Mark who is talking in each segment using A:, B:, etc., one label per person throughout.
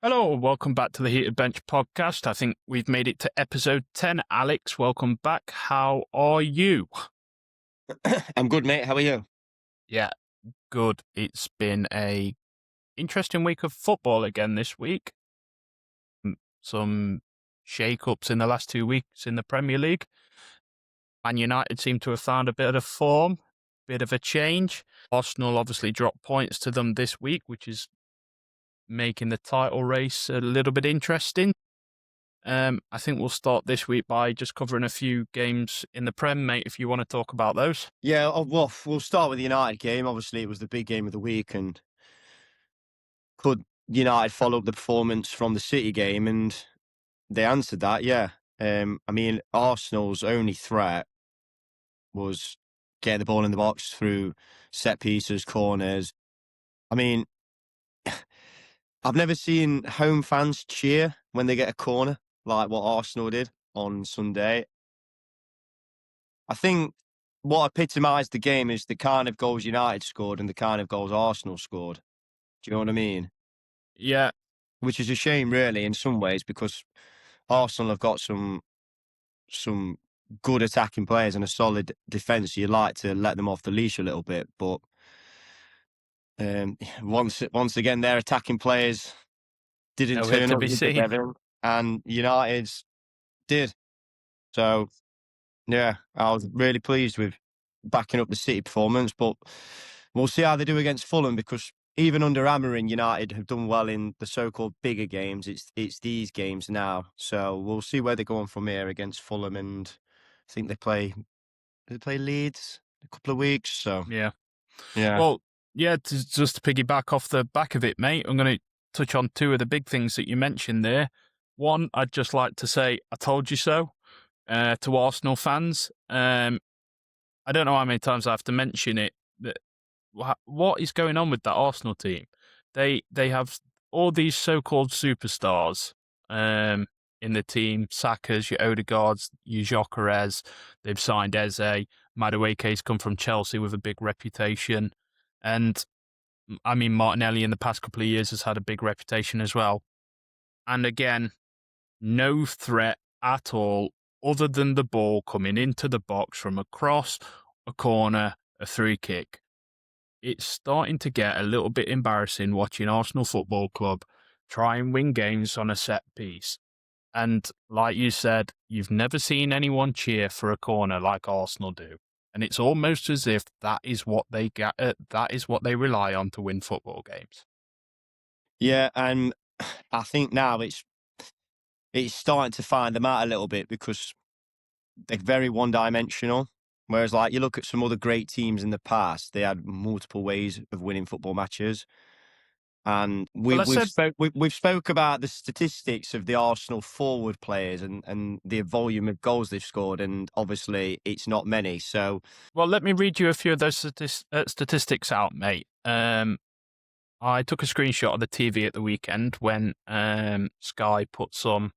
A: Hello, welcome back to the Heated Bench podcast. I think we've made it to episode 10. Alex, welcome back. How are you?
B: I'm good, mate. How are you?
A: Yeah, good. It's been a interesting week of football again this week. Some shake-ups in the last 2 weeks in the Premier League. Man United seem to have found a bit of form, bit of a change. Arsenal obviously dropped points to them this week, which is making the title race a little bit interesting. I think we'll start this week by just covering a few games in the Prem, mate, if you want to talk about those.
B: Yeah, well, we'll start with the United game. Obviously, it was the big game of the week, and could United follow up the performance from the City game? And they answered that, yeah. I mean, Arsenal's only threat was getting the ball in the box through set pieces, corners. I mean, I've never seen home fans cheer when they get a corner like what Arsenal did on Sunday. I think what epitomised the game is the kind of goals United scored and the kind of goals Arsenal scored. Do you know what I mean?
A: Yeah,
B: Which is a shame, really, in some ways, because Arsenal have got some good attacking players and a solid defence. You'd like to let them off the leash a little bit, but once again, their attacking players didn't
A: nowhere
B: turn
A: to
B: up
A: be
B: with the
A: seen.
B: Devon, and United's did. So yeah, I was really pleased with backing up the City performance, but we'll see how they do against Fulham, because even under Amarin, United have done well in the so-called bigger games. It's these games now, so we'll see where they're going from here against Fulham, and I think they play Leeds in a couple of weeks. So
A: Yeah.
B: yeah,
A: Well, yeah, just to piggyback off the back of it, mate, I'm going to touch on two of the big things that you mentioned there. One, I'd just like to say, I told you so, to Arsenal fans. I don't know how many times I have to mention it. That what is going on with that Arsenal team? They have all these so-called superstars in the team. Saka's, your Odegaards, your Gyökeres. They've signed Eze. Madueke's come from Chelsea with a big reputation. And, I mean, Martinelli in the past couple of years has had a big reputation as well. And again, no threat at all other than the ball coming into the box from a cross, a corner, a free kick. It's starting to get a little bit embarrassing watching Arsenal Football Club try and win games on a set piece. And like you said, you've never seen anyone cheer for a corner like Arsenal do. And it's almost as if that is what they get. That is what they rely on to win football games.
B: yeah, and I think now it's starting to find them out a little bit, because they're very one-dimensional. Whereas, like, you look at some other great teams in the past, they had multiple ways of winning football matches. And
A: Well, I
B: we've
A: said,
B: spoke about the statistics of the Arsenal forward players and the volume of goals they've scored, and obviously it's not many. So
A: well, let me read you a few of those statistics out, mate. I took a screenshot of the TV at the weekend when Sky put some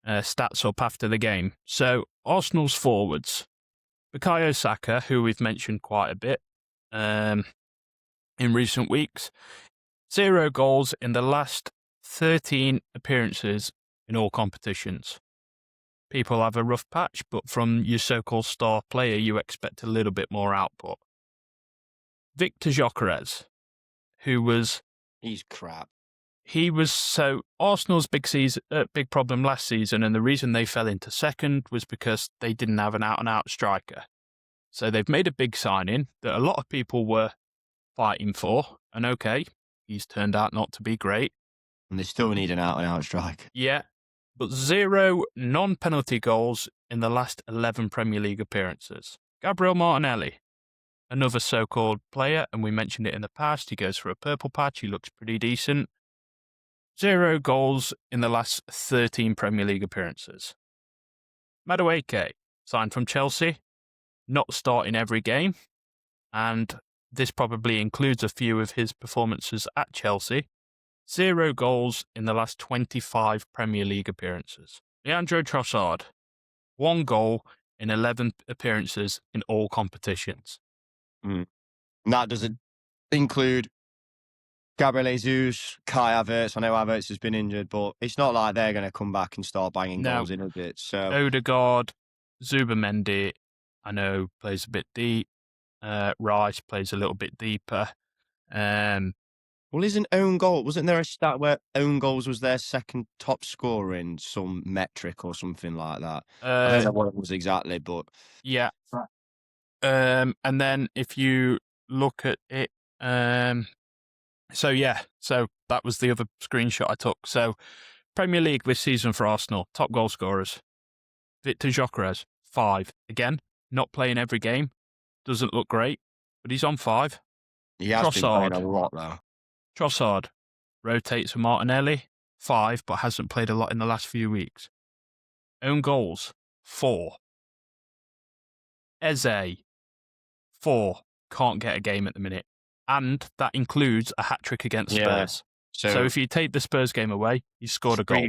A: stats up after the game. So Arsenal's forwards, Bukayo Saka, who we've mentioned quite a bit in recent weeks, 0 goals in the last 13 appearances in all competitions. People have a rough patch, but from your so-called star player, you expect a little bit more output. Victor Gyökeres, who was
B: he's crap.
A: so Arsenal's big problem last season, and the reason they fell into second was because they didn't have an out-and-out striker. So they've made a big signing that a lot of people were fighting for, and okay, he's turned out not to be great.
B: And they still need an out-and-out strike.
A: Yeah, but 0 non-penalty goals in the last 11 Premier League appearances. Gabriel Martinelli, another so-called player, and we mentioned it in the past, he goes for a purple patch, he looks pretty decent. 0 goals in the last 13 Premier League appearances. Madueke, signed from Chelsea, not starting every game, and this probably includes a few of his performances at Chelsea. 0 goals in the last 25 Premier League appearances. Leandro Trossard, 1 goal in 11 appearances in all competitions.
B: And that doesn't include Gabriel Jesus, Kai Havertz. I know Havertz has been injured, but it's not like they're going to come back and start banging
A: No.
B: goals in a bit. So
A: Odegaard, Zubamendi, I know plays a bit deep. Rice plays a little bit deeper.
B: Well, isn't own goal? Wasn't there a stat where own goals was their second top scorer in some metric or something like that? I don't know what it was exactly, but
A: yeah. And then if you look at it, so that was the other screenshot I took. So Premier League this season for Arsenal, top goal scorers. Victor Gyökeres, 5. Again, not playing every game. Doesn't look great, but he's on 5.
B: he has been playing a lot though.
A: Trossard rotates with Martinelli, 5, but hasn't played a lot in the last few weeks. Own goals, 4. Eze, 4. Can't get a game at the minute. And that includes a hat-trick against Spurs. So if you take the Spurs game away, he's scored a goal.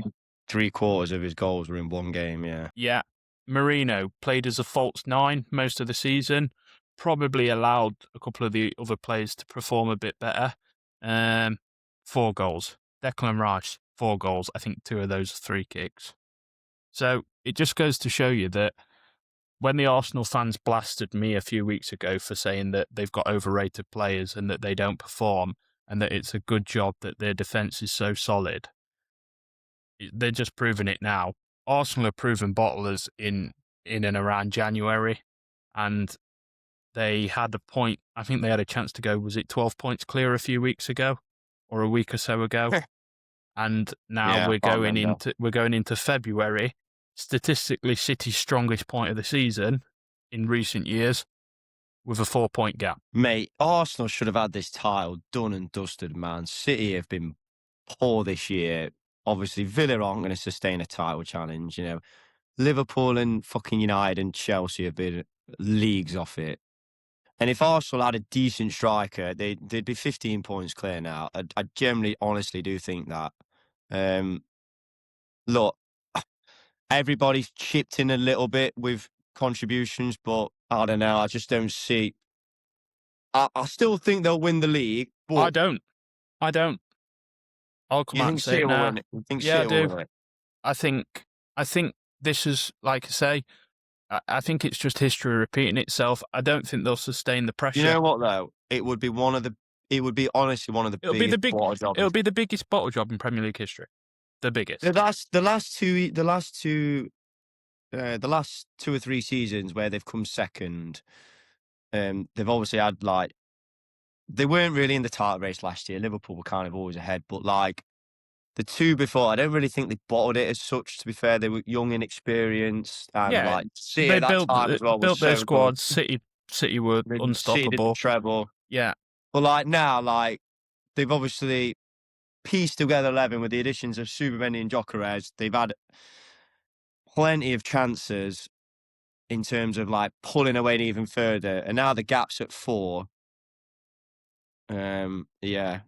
B: 3/4 of his goals were in one game, yeah.
A: Yeah. Marino played as a false 9 most of the season. Probably allowed a couple of the other players to perform a bit better. 4 goals. Declan Rice, 4 goals. I think 2 of those are 3 kicks. So it just goes to show you that when the Arsenal fans blasted me a few weeks ago for saying that they've got overrated players and that they don't perform and that it's a good job that their defence is so solid, they're just proving it now. Arsenal are proven bottlers in and around January, and they had a point. I think they had a chance to go. Was it 12 points clear a few weeks ago, or a week or so ago? And now we're going into February. Statistically, City's strongest point of the season in recent years, with a 4-point gap.
B: Mate, Arsenal should have had this title done and dusted, man. City have been poor this year. Obviously, Villa aren't going to sustain a title challenge. You know, Liverpool and fucking United and Chelsea have been leagues off it. And if Arsenal had a decent striker, they'd be 15 points clear now. I generally, honestly do think that. Look, everybody's chipped in a little bit with contributions, but I don't know. I just don't see. I still think they'll win the league. But
A: I don't. I'll come out and say it now.
B: Yeah, I do.
A: I think this is, like I say, I think it's just history repeating itself. I don't think they'll sustain the pressure.
B: You know what though? It would be honestly one of the biggest bottle jobs.
A: It'll be the biggest bottle job in Premier League history. The biggest.
B: The last 2 or 3 seasons where they've come second, they've obviously had they weren't really in the title race last year. Liverpool were kind of always ahead, but the 2 before, I don't really think they bottled it as such. To be fair, they were young, inexperienced, and City
A: they
B: at that time as well
A: built their squads. City were unstoppable.
B: City did treble.
A: Yeah,
B: but now, they've obviously pieced together 11 with the additions of Zubamendi and Gyökeres. They've had plenty of chances in terms of pulling away even further, and now the gap's at 4. Yeah.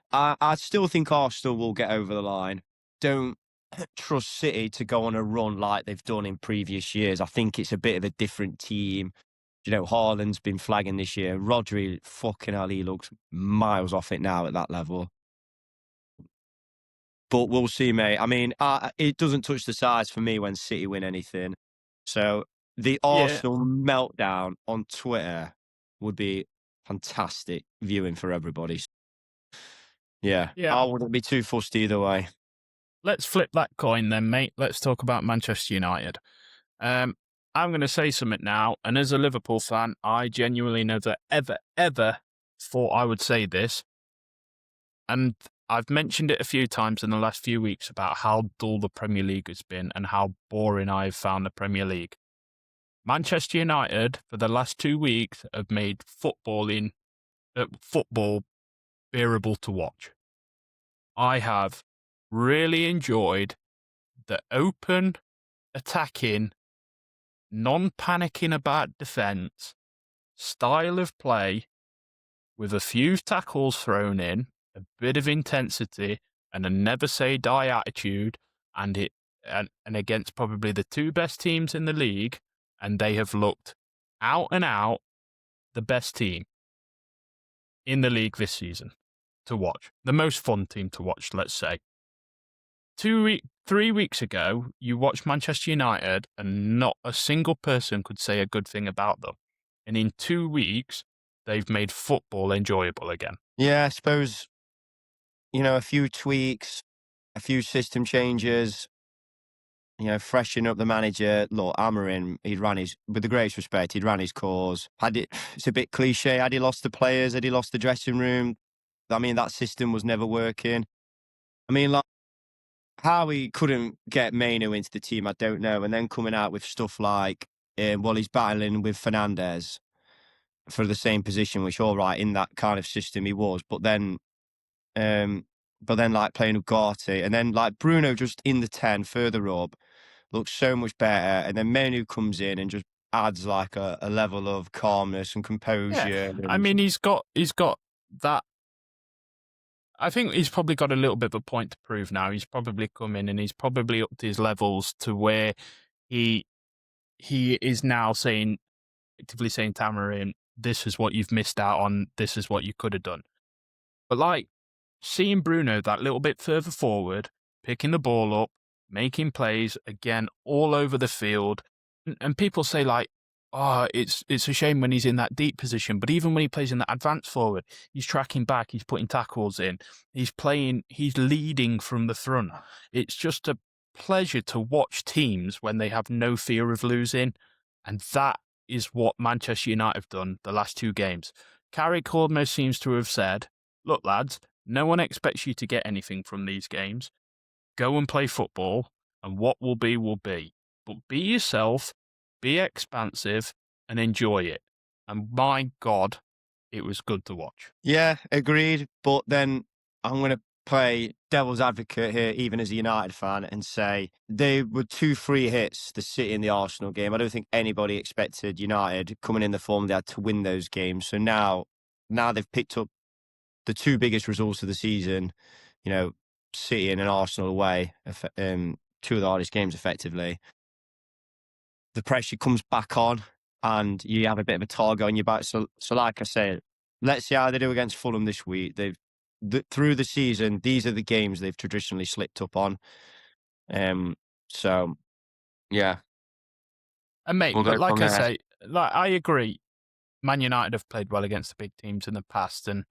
B: I still think Arsenal will get over the line. Don't trust City to go on a run like they've done in previous years. I think it's a bit of a different team. You know, Haaland's been flagging this year. Rodri, fucking hell, he looks miles off it now at that level. But we'll see, mate. I mean, it doesn't touch the sides for me when City win anything. So the Arsenal meltdown on Twitter would be fantastic viewing for everybody. Yeah. I wouldn't be too fussed either way.
A: Let's flip that coin then, mate. Let's talk about Manchester United. I'm going to say something now, and as a Liverpool fan, I genuinely never, ever thought I would say this. And I've mentioned it a few times in the last few weeks about how dull the Premier League has been and how boring I've found the Premier League. Manchester United, for the last 2 weeks, have made football bearable to watch. I have really enjoyed the open, attacking, non-panicking about defence style of play with a few tackles thrown in, a bit of intensity, and a never say die attitude, and against probably the 2 best teams in the league, and they have looked out and out the best team in the league this season. to watch, the most fun team to watch, let's say. 3 weeks ago, you watched Manchester United and not a single person could say a good thing about them. And in 2 weeks, they've made football enjoyable again.
B: Yeah, I suppose, a few tweaks, a few system changes, freshen up the manager. Look, Amarin, with the greatest respect, he'd ran his course. It's a bit cliche. Had he lost the players? Had he lost the dressing room? I mean, that system was never working. I mean, like, how he couldn't get Mainu into the team, I don't know. And then coming out with stuff like, he's battling with Fernandez for the same position, which, all right, in that kind of system he was. But then like playing Ugarte, and then like Bruno just in the 10 further up looks so much better. And then Menu comes in and just adds like a level of calmness and composure.
A: Yeah,
B: And
A: I mean, he's got that. I think he's probably got a little bit of a point to prove now. He's probably come in and he's probably upped his levels to where he is now actively saying, Tamarin, this is what you've missed out on. This is what you could have done. But like seeing Bruno that little bit further forward, picking the ball up, making plays again all over the field, and people say like, oh, it's a shame when he's in that deep position. But even when he plays in that advanced forward, he's tracking back, he's putting tackles in, he's leading from the front. It's just a pleasure to watch teams when they have no fear of losing, and that is what Manchester United have done the last 2 games. Carrick almost seems to have said, look, lads, no one expects you to get anything from these games. Go and play football, and what will be, will be. But be yourself, be expansive, and enjoy it. And my God, it was good to watch.
B: yeah, agreed. But then I'm going to play devil's advocate here, even as a United fan, and say they were 2 free hits, the City and the Arsenal game. I don't think anybody expected United coming in the form they had to win those games. So now they've picked up the 2 biggest results of the season, City and an Arsenal away, 2 of the hardest games effectively. The pressure comes back on and you have a bit of a target on your back. So like I said, let's see how they do against Fulham this week. Through the season, these are the games they've traditionally slipped up on. So yeah.
A: And mate,
B: We'll
A: but
B: go
A: like
B: from
A: I
B: there.
A: say, like I agree, Man United have played well against the big teams in the past, and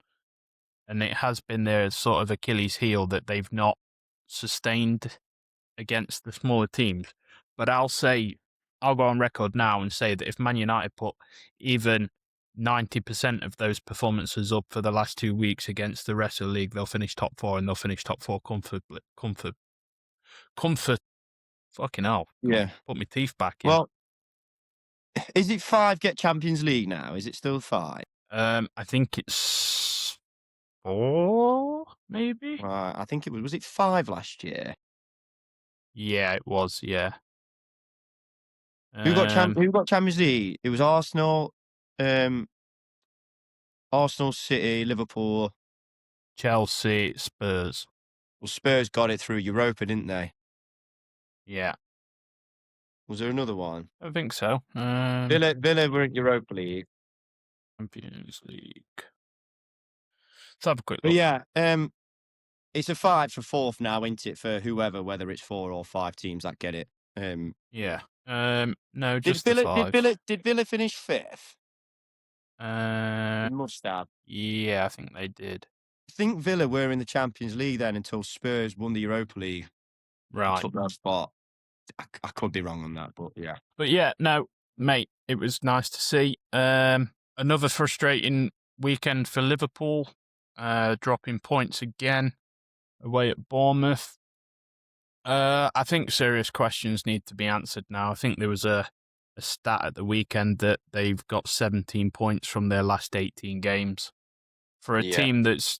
A: it has been their sort of Achilles heel that they've not sustained against the smaller teams. But I'll go on record now and say that if Man United put even 90% of those performances up for the last 2 weeks against the rest of the league, they'll finish top 4, and they'll finish top 4 comfortably. Comfort. Fucking hell.
B: Yeah.
A: Put my teeth back in.
B: Well, is it 5 get Champions League now? Is it still 5?
A: I think it's 4, maybe?
B: Right. I think was it 5 last year?
A: Yeah, it was, yeah.
B: Who got Champions League? It was Arsenal, City, Liverpool.
A: Chelsea, Spurs.
B: Well, Spurs got it through Europa, didn't they?
A: Yeah,
B: Was there another one?
A: I think so.
B: Villa were in Europa League.
A: Champions League. Let's have a quick
B: But
A: look.
B: yeah, it's a 5 for 4th now, isn't it, for whoever, whether it's 4 or 5 teams that get it.
A: Yeah. No,
B: Did
A: just the 5.
B: Did Villa finish 5th?
A: Uh,
B: They must have.
A: yeah, I think they did.
B: I think Villa were in the Champions League then until Spurs won the Europa League.
A: Right.
B: Took that spot. I could be wrong on that, but yeah.
A: But yeah, no, mate, it was nice to see. Another frustrating weekend for Liverpool, dropping points again away at Bournemouth. I think serious questions need to be answered now. I think there was a stat at the weekend that they've got 17 points from their last 18 games. For a team that's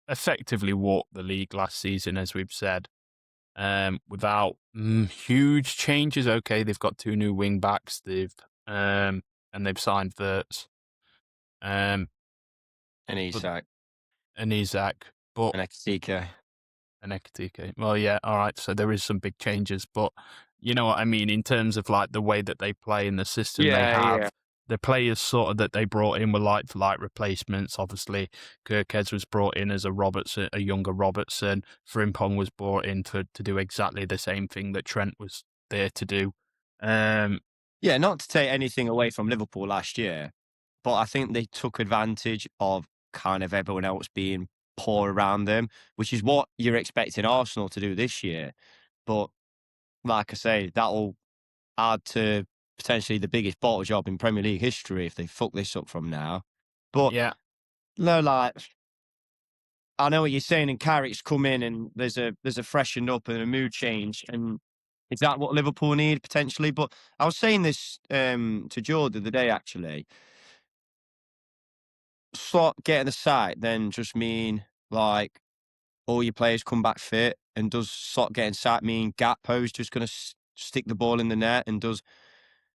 A: effectively walked the league last season, as we've said, without huge changes. Okay, they've got 2 new wing backs. And they've signed Wirtz.
B: And Isak.
A: But
B: And Ekitike.
A: And Ekitike. Well, yeah, all right. So there is some big changes, but you know what I mean in terms of like the way that they play and the system they have.
B: Yeah.
A: the players sort of that they brought in were like for like replacements. Obviously, Kirkez was brought in as a younger Robertson. Frimpong was brought in to do exactly the same thing that Trent was there to do.
B: Yeah, not to take anything away from Liverpool last year, but I think they took advantage of kind of everyone else being poor around them, which is what you're expecting Arsenal to do this year. But like I say, that'll add to potentially the biggest bottle job in Premier League history if they fuck this up from now. But
A: yeah,
B: no, like I know what you're saying, and Carrick's come in, and there's a freshen up and a mood change, and is that what Liverpool need potentially? But I was saying this to Joe the other day actually. Slot getting the sack then just mean like all your players come back fit, and does Slot getting sacked mean Gatpo's just going to stick the ball in the net, and does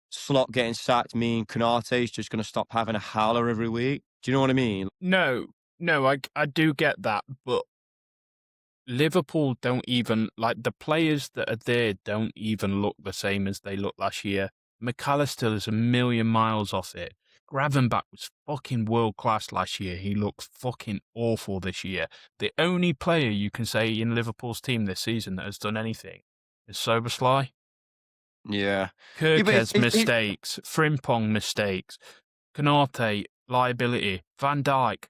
B: Slot getting sacked mean Konate's just going to stop having a howler every week? Do you know what I mean?
A: no, I do get that, but Liverpool don't even like the players that are there don't even look the same as they looked last year. McAllister is a million miles off it. Gravenbach was fucking world class last year. He looks fucking awful this year. The only player you can say in Liverpool's team this season that has done anything is Soberslai.
B: Yeah. Yeah, but
A: Kirkez mistakes, Frimpong mistakes, Konate liability, Van Dijk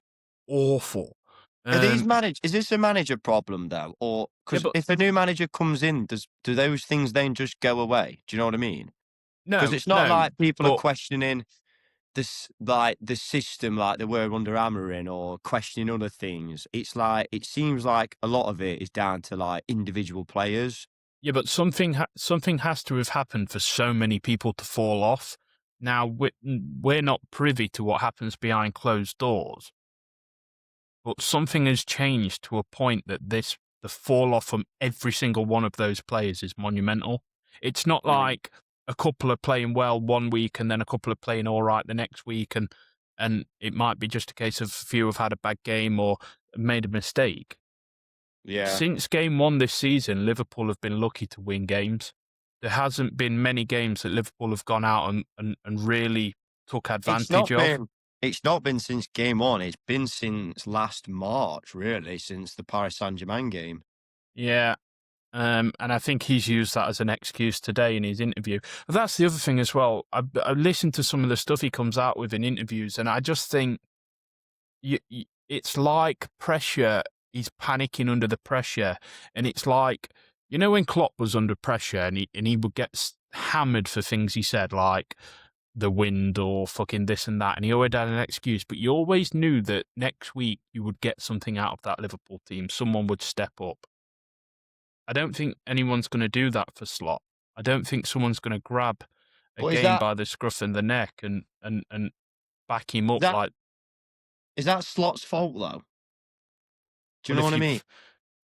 A: awful.
B: are these is this a manager problem though, or
A: Yeah,
B: because
A: but
B: if a new manager comes in, do those things then just go away? Do you know what I mean? Because
A: no,
B: it's not like people are
A: but
B: questioning this, like the system, like they were under Amarin, or questioning other things. It's like it seems like a lot of it is down to like individual players.
A: yeah, but something has to have happened for so many people to fall off. Now we're not privy to what happens behind closed doors, but something has changed to a point that the fall off from every single one of those players is monumental. It's not like a couple are playing well one week and then a couple are playing all right the next week, and it might be just a case of a few have had a bad game or made a mistake.
B: Yeah,
A: Since game one this season, Liverpool have been lucky to win games. There hasn't been many games that Liverpool have gone out and really took
B: it's
A: advantage
B: not
A: of.
B: been it's not been since game one. It's been since last March, really, since the Paris Saint-Germain game.
A: Yeah. And I think he's used that as an excuse today in his interview. But that's the other thing as well. I listened to some of the stuff he comes out with in interviews, and I just think it's like pressure. He's panicking under the pressure, and it's like when Klopp was under pressure, and he would get hammered for things he said, like the wind or fucking this and that, and he always had an excuse. But you always knew that next week you would get something out of that Liverpool team. Someone would step up. I don't think anyone's going to do that for Slot. I don't think someone's going to grab a
B: But
A: game by the scruff of the neck and back him up
B: that
A: like.
B: is that Slot's fault though? Do you
A: Well,
B: know
A: if
B: what I
A: you,
B: mean?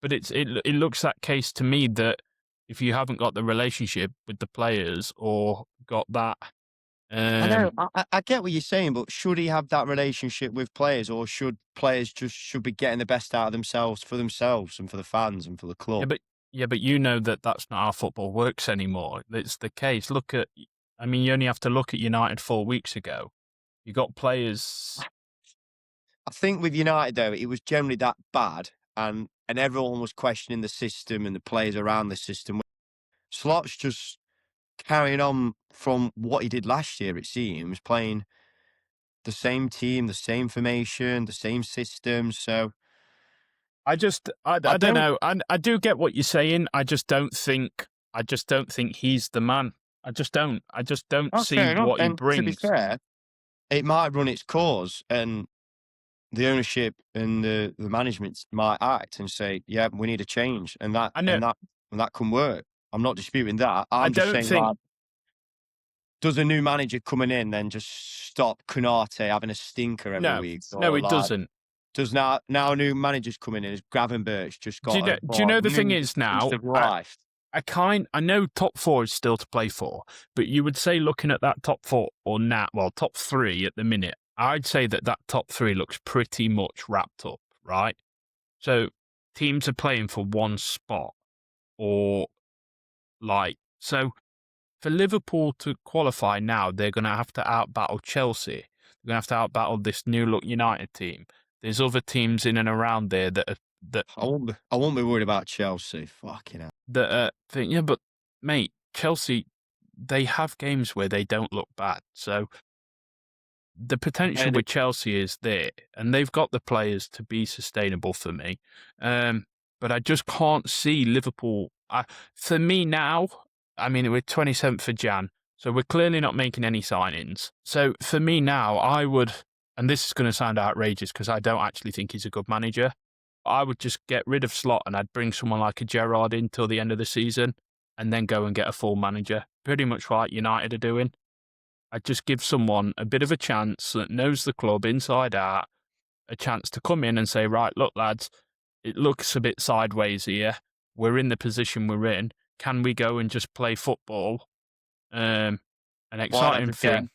A: but it looks that case to me that if you haven't got the relationship with the players or got that,
B: I know,
A: um,
B: I get what you're saying, but should he have that relationship with players, or should players just should be getting the best out of themselves and for the fans and for the
A: yeah,
B: club?
A: but you know that that's not how football works anymore. It's the case. I mean, you only have to look at United 4 weeks ago. You got players.
B: I think with United though, it was generally that bad, and everyone was questioning the system and the players around the system. Slot's just carrying on from what he did last year. It seems playing the same team, the same formation, the same system. So
A: I
B: I
A: don't
B: don't.
A: know. I do get what you're saying. I just don't think he's the man. I just don't
B: Oh,
A: see
B: fair enough.
A: what he
B: And to be
A: brings.
B: fair, it might run its course, and the ownership and the management might act and say, "Yeah, we need a change," and that
A: I know.
B: and that and that can work. I'm not disputing that.
A: I
B: I'm just
A: don't
B: saying,
A: think.
B: like, does a new manager coming in then just stop Konate having a stinker every
A: No,
B: week,
A: no,
B: or
A: it
B: like,
A: doesn't.
B: does now a new manager's coming in? Has Gravenberch just
A: Do you
B: got
A: know?
B: a
A: Do you know the thing
B: new
A: is
B: lease
A: now?
B: of life?
A: I know top four is still to play for, but you would say looking at that top four or top three at the minute, I'd say that top three looks pretty much wrapped up, right? So teams are playing for one spot or like so. for Liverpool to qualify now, they're going to have to outbattle Chelsea. They're going to have to outbattle this new look United team. There's other teams in and around there that
B: I won't be worried about Chelsea. Fucking hell.
A: think, yeah, but mate, Chelsea, they have games where they don't look bad. So the potential with Chelsea is there, and they've got the players to be sustainable for me. But I just can't see Liverpool. For me now, I mean, we're 27th of Jan, so we're clearly not making any signings. So for me now, I would, and this is going to sound outrageous because I don't actually think he's a good manager. I would just get rid of Slot and I'd bring someone like a Gerrard in till the end of the season and then go and get a full manager. Pretty much like United are doing. I'd just give someone a bit of a chance that knows the club inside out, a chance to come in and say, right, look, lads, it looks a bit sideways here. We're in the position we're in. Can we go and just play football? An exciting thing.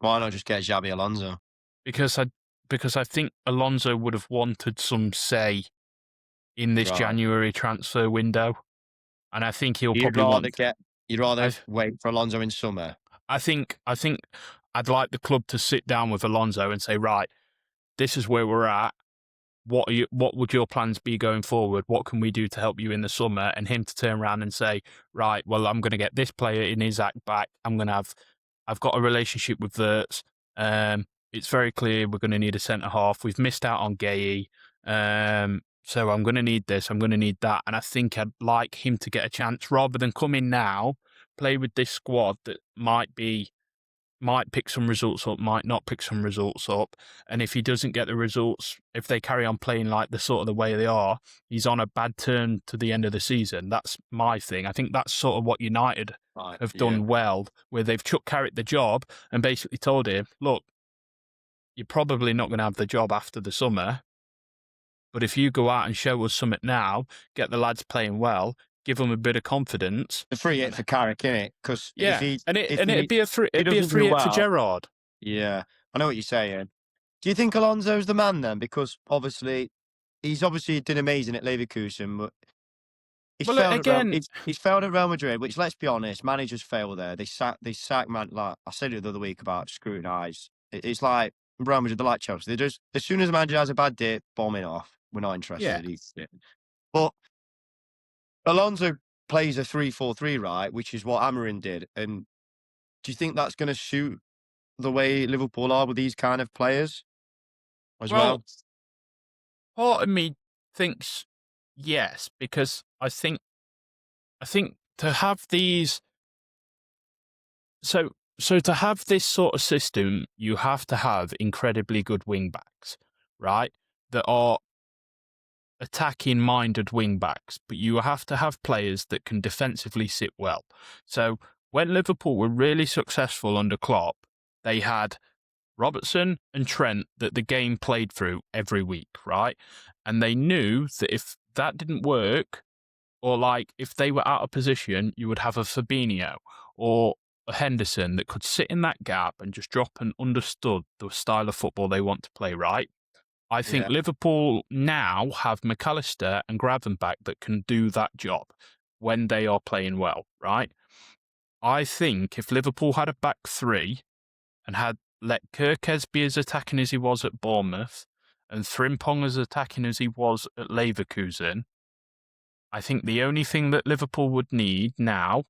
B: Why not just get Xabi Alonso?
A: Because I think Alonso would have wanted some say in this January transfer window. And I think he'll probably want...
B: You'd rather wait for Alonso in summer?
A: I think I'd like the club to sit down with Alonso and say, right, this is where we're at. What would your plans be going forward? What can we do to help you in the summer? And him to turn around and say, right, well, I'm going to get this player in Isaac back. I've got a relationship with Wirtz. It's very clear we're going to need a centre half. We've missed out on Gueye. So I'm going to need this. I'm going to need that. And I think I'd like him to get a chance rather than come in now, play with this squad that might pick some results up, might not pick some results up. And if he doesn't get the results, if they carry on playing like the sort of the way they are, he's on a bad turn to the end of the season. That's my thing. I think that's sort of what United have done well, where they've Chuck Carrick the job and basically told him, look, you're probably not going to have the job after the summer. But if you go out and show us something now, get the lads playing well, give them a bit of confidence.
B: A free hit for Carrick, innit? Because
A: it'd be a free hit for Gerrard.
B: Yeah, I know what you're saying. Do you think Alonso's the man then? Because he's done amazing at Leverkusen, but he's failed at Real Madrid. Which, let's be honest, managers fail there. They sack man. Like I said it the other week about scrutinise. It's like Real Madrid, they're like Chelsea. They just, as soon as a manager has a bad day, bombing off. We're not interested.
A: Yeah.
B: But Alonso plays a 3-4-3, right, which is what Amorim did. And do you think that's going to suit the way Liverpool are with these kind of players as well?
A: Part of me thinks yes, because I think to have these... So to have this sort of system, you have to have incredibly good wing-backs, right, that are attacking-minded wing-backs, but you have to have players that can defensively sit well. So when Liverpool were really successful under Klopp, they had Robertson and Trent that the game played through every week, right? And they knew that if that didn't work, or like if they were out of position, you would have a Fabinho or a Henderson that could sit in that gap and just drop and understood the style of football they want to play, right? I think Liverpool now have McAllister and Gravenberch that can do that job when they are playing well, right? I think if Liverpool had a back three and had let Kerkez be as attacking as he was at Bournemouth and Frimpong as attacking as he was at Leverkusen, I think the only thing that Liverpool would need now,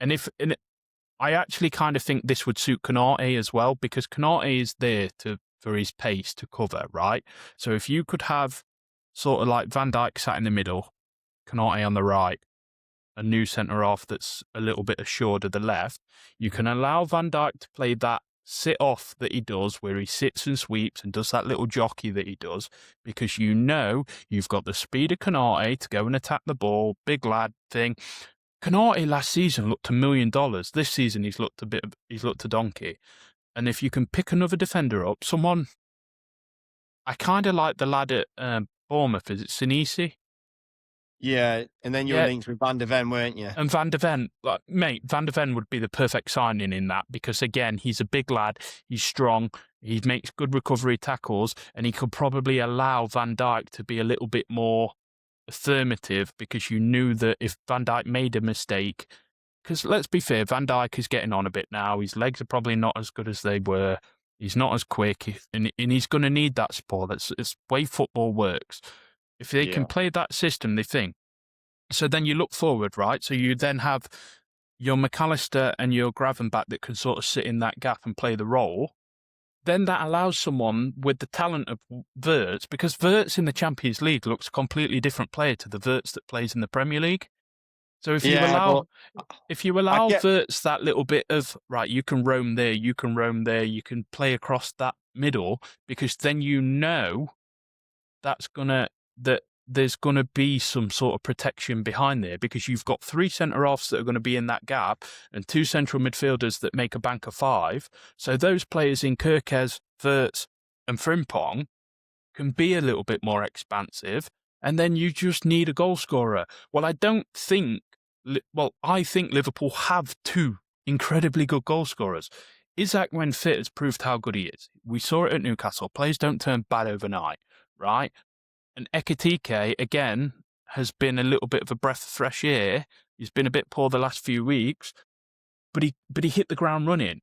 A: I actually kind of think this would suit Konate as well, because Konate is there for his pace to cover, right? So if you could have sort of like Van Dijk sat in the middle, Konate on the right, a new centre-half that's a little bit assured of the left, you can allow Van Dijk to play that sit-off that he does, where he sits and sweeps and does that little jockey that he does, because you know you've got the speed of Konate to go and attack the ball, big lad thing. Konate last season looked $1 million. This season he's looked a donkey. And if you can pick another defender up, someone... I kind of like the lad at Bournemouth. Is it Sinisi?
B: Yeah, and then you're linked with Van de Ven, weren't you?
A: And Van de Ven, mate, Van de Ven would be the perfect signing in that, because, again, he's a big lad, he's strong, he makes good recovery tackles, and he could probably allow Van Dijk to be a little bit more affirmative, because you knew that if Van Dijk made a mistake, because let's be fair, Van Dijk is getting on a bit now. His legs are probably not as good as they were. He's not as quick, and he's going to need that support. That's the way football works. If they can
B: Yeah.
A: play that system, they think. So then you look forward, right? So you then have your McAllister and your Gravenberch that can sort of sit in that gap and play the role. Then that allows someone with the talent of Wirtz, because Wirtz in the Champions League looks a completely different player to the Wirtz that plays in the Premier League. So if you
B: Yeah, but I
A: allow
B: get.
A: Wirtz that little bit of, right, you can roam there, you can roam there, you can play across that middle, because then you know that's gonna that there's gonna be some sort of protection behind there, because you've got 3 centre halves that are going to be in that gap and 2 central midfielders that make a bank of 5. So those players in Kirkez, Wirtz, and Frimpong can be a little bit more expansive, and then you just need a goal scorer. Well, I don't think. Well, I think Liverpool have 2 incredibly good goal scorers. Isaac, when fit, has proved how good he is. We saw it at Newcastle. Players don't turn bad overnight, right? And Ekitike, again, has been a little bit of a breath of fresh air. He's been a bit poor the last few weeks, but he hit the ground running.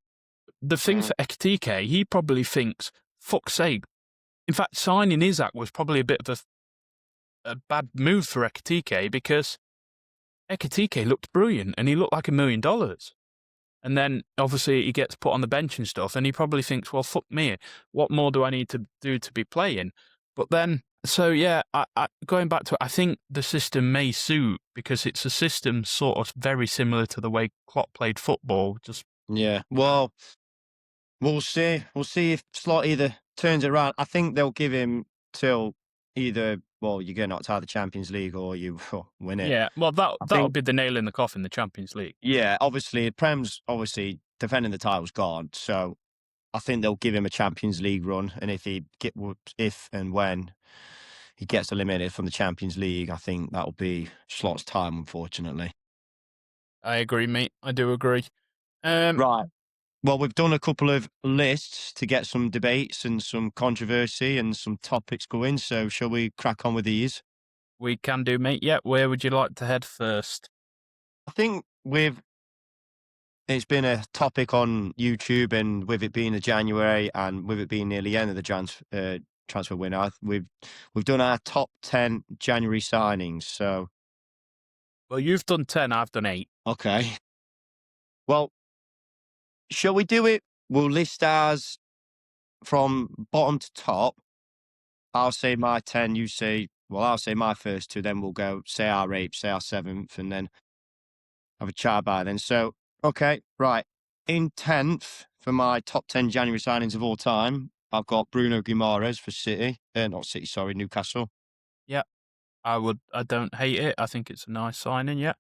A: The thing
B: Mm.
A: for Ekitike, he probably thinks, fuck's sake. In fact, signing Isaac was probably a bit of a bad move for Ekitike, because Ekitike looked brilliant and he looked like $1 million. And then obviously he gets put on the bench and stuff, and he probably thinks, well, fuck me, what more do I need to do to be playing? But then, so yeah, going back to it, I think the system may suit, because it's a system sort of very similar to the way Klopp played football. Just
B: Yeah. Well, we'll see. We'll see if Slot either turns it around. I think they'll give him till either, well, you get knocked out of the Champions League or you win it.
A: yeah, well,
B: I
A: that
B: think,
A: would be the nail in the coffin, the Champions League.
B: yeah, obviously, Prem's obviously defending the title's gone. So I think they'll give him a Champions League run. And if and when he gets eliminated from the Champions League, I think that'll be Slot's time, unfortunately.
A: I agree, mate. I do agree.
B: Right. Well, we've done a couple of lists to get some debates and some controversy and some topics going. So shall we crack on with these?
A: We can do, mate. Yeah, where would you like to head first?
B: I think it's been a topic on YouTube, and with it being a January and with it being near the end of the transfer window, we've done our top 10 January signings. So
A: Well, you've done 10, I've done 8.
B: okay. Well, shall we do it? We'll list ours from bottom to top. I'll say my 10, you say, well, I'll say my first 2, then we'll go say our 8th, say our 7th, and then have a chat about it then. So, okay, right. In 10th, for my top 10 January signings of all time, I've got Bruno Guimaraes for City. Not City, sorry, Newcastle.
A: Yeah, I don't hate it. I think it's a nice signing, yeah.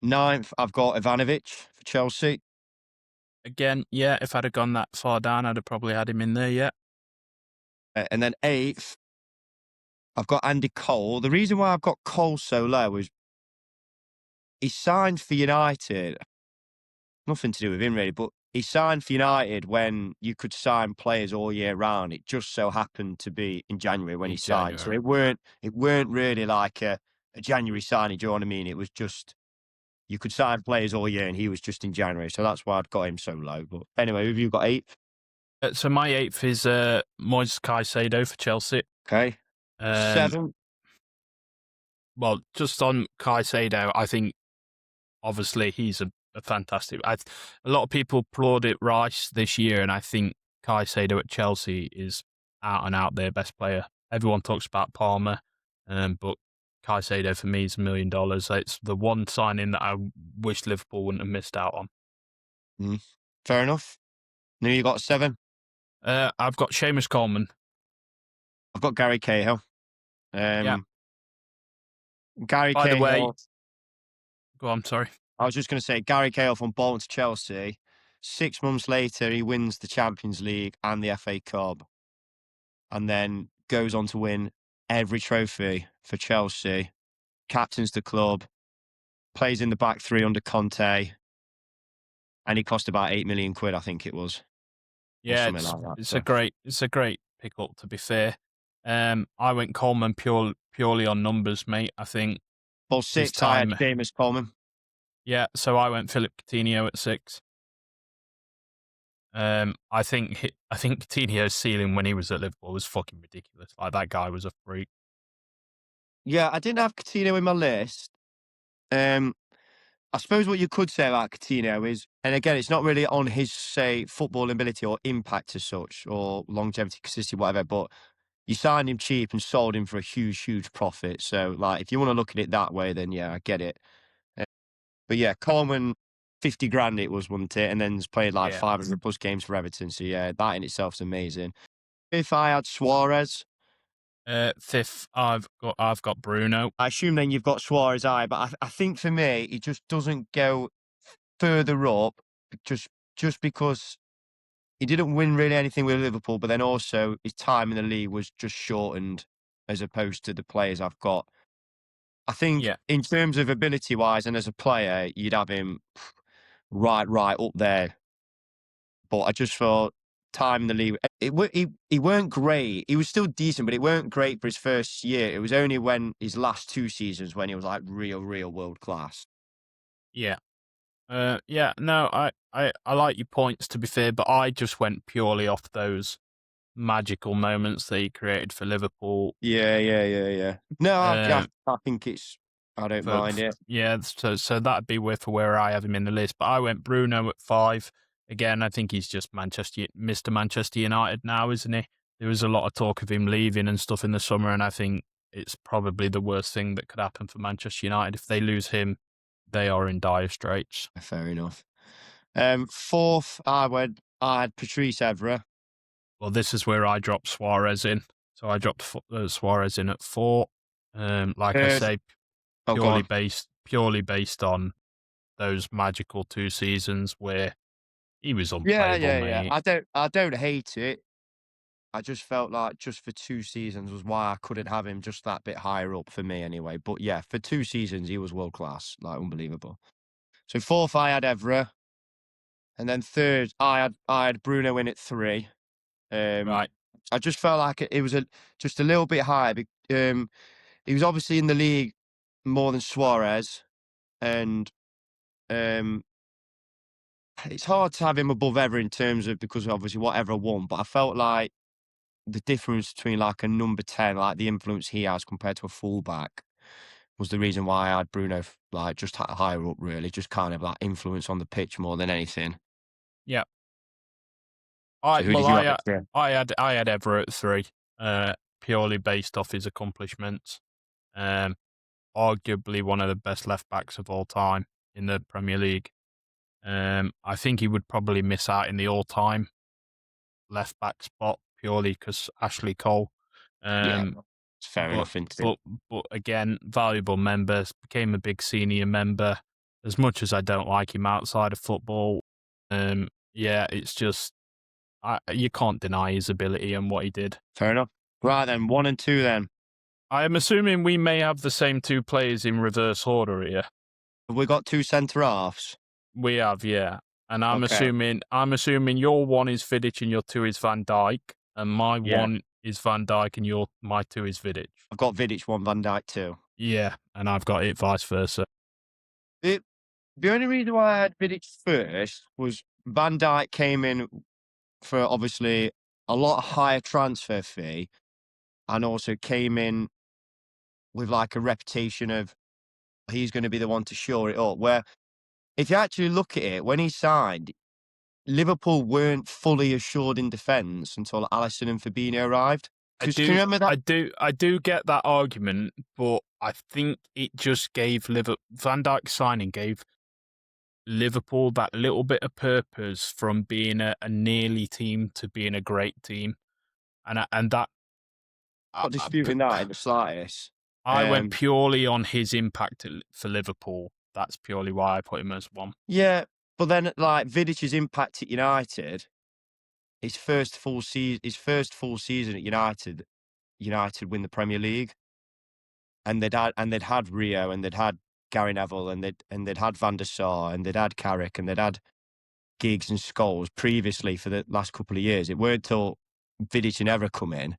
B: 9th, I've got Ivanovic for Chelsea.
A: Again, yeah, if I'd have gone that far down, I'd have probably had him in there, yeah.
B: And then 8th, I've got Andy Cole. The reason why I've got Cole so low is he signed for United. Nothing to do with him really, but he signed for United when you could sign players all year round. It just so happened to be in January when he signed. So it weren't really like a January signing, do you know what I mean? It was just, you could sign players all year and he was just in January. So that's why I'd got him so low. But anyway, who have you got 8th?
A: So my 8th is Moises Caicedo for Chelsea.
B: Okay. 7th?
A: Well, just on Caicedo, I think obviously he's a fantastic. A lot of people applauded Rice this year, and I think Caicedo at Chelsea is out and out their best player. Everyone talks about Palmer, but Caicedo for me is $1 million. It's the one signing that I wish Liverpool wouldn't have missed out on.
B: Fair enough. Now you got 7?
A: I've got Seamus Coleman.
B: I've got Gary Cahill.
A: Yeah.
B: Gary
A: By
B: Cahill.
A: the way, go on, sorry.
B: I was just going to say, Gary Cahill from Bolton to Chelsea. 6 months later, he wins the Champions League and the FA Cup, and then goes on to win every trophy for Chelsea, captains the club, plays in the back 3 under Conte, and he cost about 8 million quid, I think it was.
A: Yeah, it's a great pick up, to be fair. I went Coleman purely on numbers, mate. I think.
B: Well, 6th, I had Seamus Coleman.
A: Yeah, so I went Philip Coutinho at 6. I think Coutinho's ceiling when he was at Liverpool was fucking ridiculous. Like, that guy was a freak.
B: Yeah, I didn't have Coutinho in my list. Um, I suppose what you could say about Coutinho is, and again, it's not really on his, say, football ability or impact as such, or longevity, consistency, whatever, but you signed him cheap and sold him for a huge, huge profit. So, like, if you want to look at it that way, then yeah, I get it. But yeah, Coleman, 50 grand it was, wasn't it? And then he's played like
A: Yeah.
B: 500 plus games for Everton. So yeah, that in itself is amazing. If I had Suarez,
A: 5th, I've got Bruno.
B: I assume then you've got Suarez high, but I think for me, he just doesn't go further up just because he didn't win really anything with Liverpool, but then also his time in the league was just shortened as opposed to the players I've got. I think
A: Yeah.
B: in terms of ability wise and as a player, you'd have him right up there. But I just thought time in the league, he weren't great. He was still decent, but it weren't great for his first year. It was only when his last 2 seasons when he was like real world class.
A: Yeah. Yeah, no, I like your points, to be fair, but I just went purely off those magical moments that he created for Liverpool.
B: Yeah. No,
A: Um,
B: I think I don't
A: for,
B: mind it.
A: yeah, so that'd be for where I have him in the list. But I went Bruno at 5. Again, I think he's just Mr. Manchester United now, isn't he? There was a lot of talk of him leaving and stuff in the summer, and I think it's probably the worst thing that could happen for Manchester United. If they lose him, they are in dire straits.
B: Fair enough. Fourth, I had Patrice Evra.
A: Well, this is where I dropped Suarez in. So I dropped Suarez in at 4. Like I
B: Third,
A: say,
B: oh, go on.
A: purely based on those magical 2 seasons where he was unplayable,
B: Yeah.
A: mate.
B: I don't hate it. I just felt like just for 2 seasons was why I couldn't have him just that bit higher up for me anyway. But yeah, for 2 seasons he was world class, like unbelievable. So fourth I had Evra, and then third I had Bruno in at 3.
A: Right.
B: I just felt like it was just a little bit high. He was obviously in the league more than Suarez, and um, it's hard to have him above Evra in terms of because obviously what Evra won. But I felt like the difference between like a number 10, like the influence he has compared to a fullback, was the reason why I had Bruno like just higher up. Really, just kind of like influence on the pitch more than anything.
A: Yeah.
B: So who did you have it for?
A: I had Everett at 3, purely based off his accomplishments. Um, Arguably one of the best left backs of all time in the Premier League. I think he would probably miss out in the all-time left back spot purely because Ashley Cole.
B: Yeah,
A: Um,
B: it's fair
A: but
B: enough, isn't it?
A: but again, valuable member, became a big senior member. As much as I don't like him outside of football, yeah, it's just you can't deny his ability and what he did.
B: Fair enough. Right then, 1 and 2 then.
A: I am assuming we may have the same 2 players in reverse order here.
B: Have we got 2 centre halves?
A: We have, yeah. And I'm
B: Okay.
A: assuming your 1 is Vidic and your 2 is Van Dijk, and my
B: Yeah.
A: 1 is Van Dijk and my 2 is Vidic.
B: I've got Vidic 1, Van Dijk 2.
A: Yeah, and I've got it vice versa.
B: The only reason why I had Vidic first was Van Dijk came in for obviously a lot higher transfer fee and also came in with like a reputation of he's going to be the one to shore it up. Where if you actually look at it, when he signed, Liverpool weren't fully assured in defence until Alisson and Fabinho arrived. Because can you remember that?
A: I do get that argument, but I think it just gave Van Dijk signing gave Liverpool that little bit of purpose from being a nearly team to being a great team, and that I,
B: Not
A: I,
B: disputing that in the slightest.
A: I went purely on his impact for Liverpool. That's purely why I put him as 1.
B: Yeah, but then like Vidic's impact at United, his first full season at United win the Premier League, and they'd had Rio, and they'd had Gary Neville, and they'd had Van der Sar, and they'd had Carrick, and they'd had Giggs and Scholes previously for the last couple of years. It weren't till Vidic and Evra come in.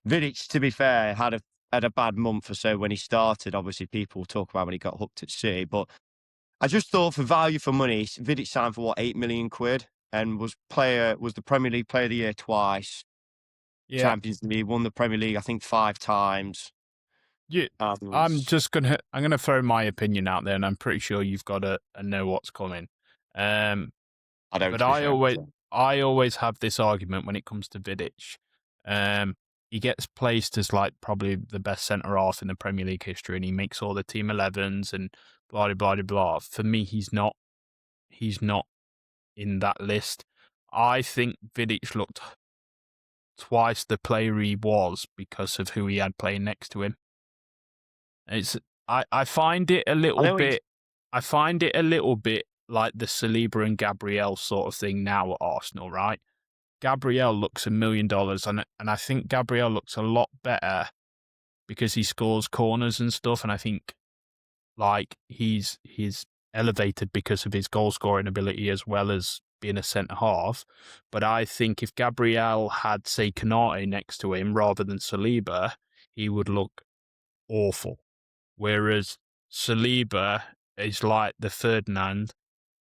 B: Vidic, to be fair, had a bad month or so when he started. Obviously, people talk about when he got hooked at City, but I just thought for value for money, Vidic signed for what, 8 million quid, and was the Premier League Player of the Year twice,
A: Yeah,
B: Champions League, won the Premier League I think 5 times.
A: yeah. I'm gonna throw my opinion out there, and I'm pretty sure you've got to know what's coming.
B: I don't,
A: But
B: to be fair.
A: I always have this argument when it comes to Vidic. He gets placed as like probably the best centre half in the Premier League history, and he makes all the team 11s and blah blah blah blah. For me, he's not. He's not in that list. I think Vidic looked twice the player he was because of who he had playing next to him. It's I find it a
B: I
A: little
B: know
A: bit. I find it a little bit like the Saliba and Gabriel sort of thing now at Arsenal, right? Gabriel looks $1 million, and I think Gabriel looks a lot better because he scores corners and stuff, and I think like he's elevated because of his goal scoring ability as well as being a centre half. But I think if Gabriel had, say, Konate next to him rather than Saliba, he would look awful. Whereas Saliba is like the Ferdinand,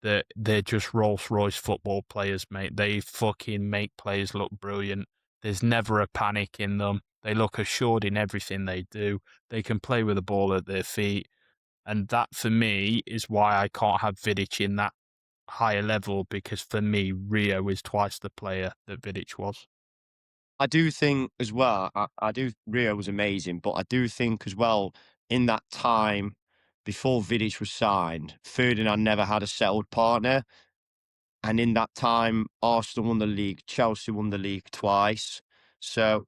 A: that they're just Rolls Royce football players, mate. They fucking make players look brilliant. There's never a panic in them. They look assured in everything they do. They can play with the ball at their feet. And that, for me, is why I can't have Vidic in that higher level, because for me, Rio is twice the player that Vidic was.
B: I do think as well, I do, Rio was amazing, but I do think as well, in that time before Vidic was signed, Ferdinand never had a settled partner. And in that time, Arsenal won the league, Chelsea won the league twice. So